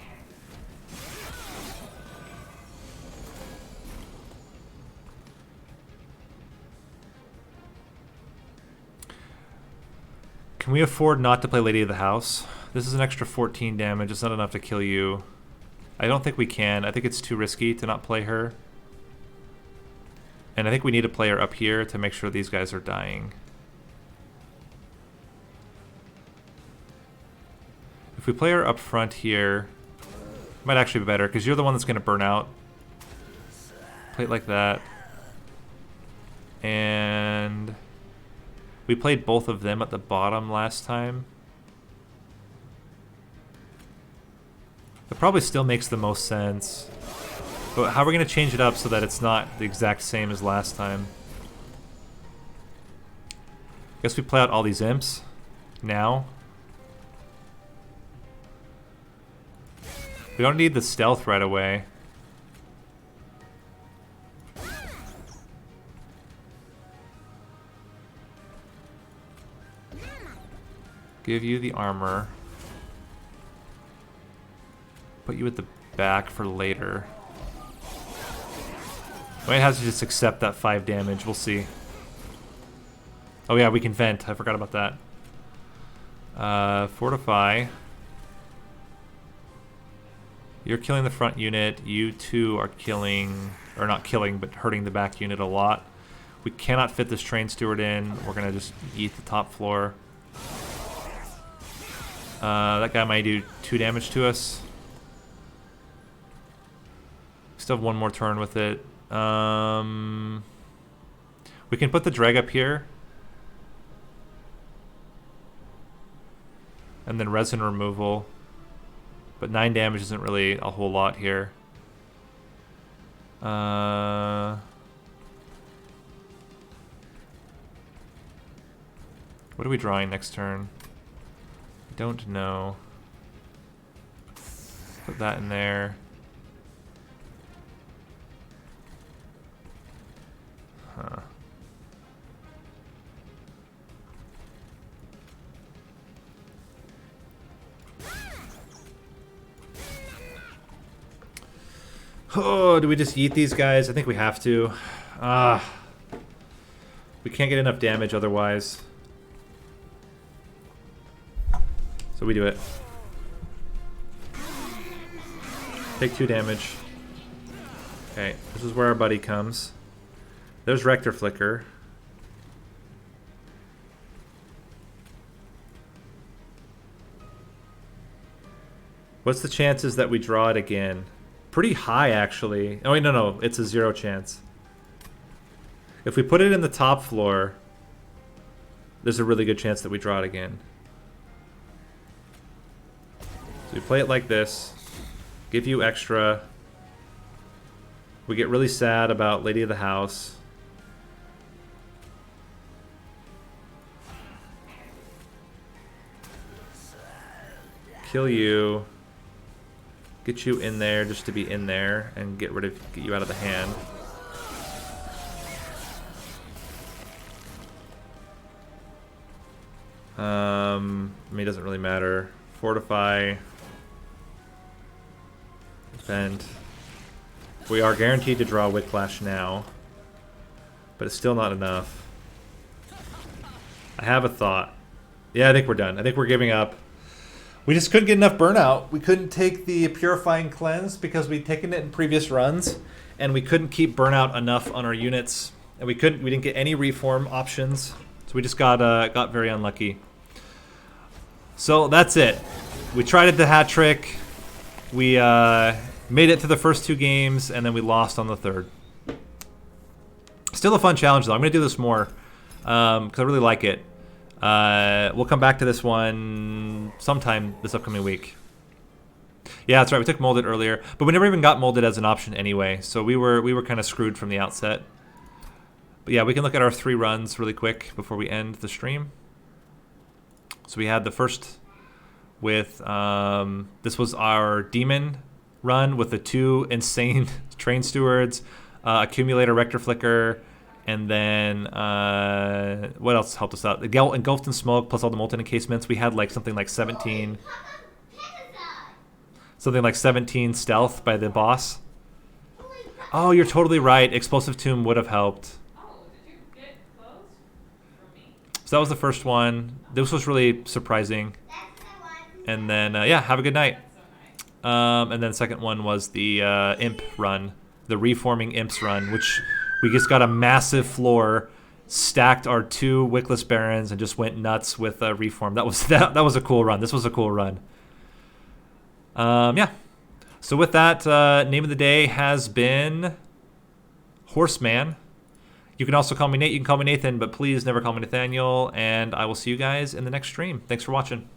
Can we afford not to play Lady of the House? This is an extra 14 damage. It's not enough to kill you. I don't think we can. I think it's too risky to not play her. And I think we need to play her up here to make sure these guys are dying. If we play her up front here, it might actually be better, because you're the one that's going to burn out. Play it like that. And we played both of them at the bottom last time. That probably still makes the most sense. But how are we going to change it up so that it's not the exact same as last time? Guess we play out all these imps now. We don't need the stealth right away. Give you the armor. Put you at the back for later. We might have to just accept that 5 damage. We'll see. Oh yeah, we can vent. I forgot about that. Fortify. You're killing the front unit. You two are killing, or not killing, but hurting the back unit a lot. We cannot fit this train steward in. We're gonna just eat the top floor. That guy might do 2 damage to us. Still have one more turn with it. We can put the drag up here. And then resin removal. But 9 damage isn't really a whole lot here. What are we drawing next turn? I don't know. Put that in there. Huh. Oh, do we just eat these guys? I think we have to. We can't get enough damage otherwise. So we do it. Take 2 damage. Okay, this is where our buddy comes. There's Rector Flicker. What's the chances that we draw it again? Pretty high, actually. Oh, wait, no, it's a 0 chance. If we put it in the top floor, there's a really good chance that we draw it again. So we play it like this. Give you extra. We get really sad about Lady of the House. Kill you. Get you in there just to be in there and get you out of the hand. I mean, it doesn't really matter. Fortify. Defend. We are guaranteed to draw Wicklash now, but it's still not enough. I have a thought. Yeah, I think we're done. I think we're giving up. We just couldn't get enough burnout. We couldn't take the Purifying Cleanse because we'd taken it in previous runs, and we couldn't keep burnout enough on our units, and we didn't get any reform options, so we just got very unlucky. So that's it. We tried it the hat trick. We made it to the first 2 games, and then we lost on the 3rd. Still a fun challenge though. I'm gonna do this more because I really like it. We'll come back to this one sometime this upcoming week. Yeah, that's right. We took molded earlier, but we never even got molded as an option anyway. So we were kind of screwed from the outset. But yeah, we can look at our 3 runs really quick before we end the stream. So we had the first with this was our demon run with the 2 insane train stewards, accumulator rector flicker, and then what else helped us out? Engulfed in smoke plus all the molten encasements. We had like something like 17 stealth by the boss. Oh, you're totally right. Explosive Tomb would have helped. So that was the first one. This was really surprising. And then, yeah, have a good night. And then the second one was the Imp run, the Reforming Imps run, which we just got a massive floor, stacked our 2 Wickless Barons, and just went nuts with Reform. That was a cool run. This was a cool run. Yeah. So with that, name of the day has been Horseman. You can also call me Nate. You can call me Nathan, but please never call me Nathaniel. And I will see you guys in the next stream. Thanks for watching.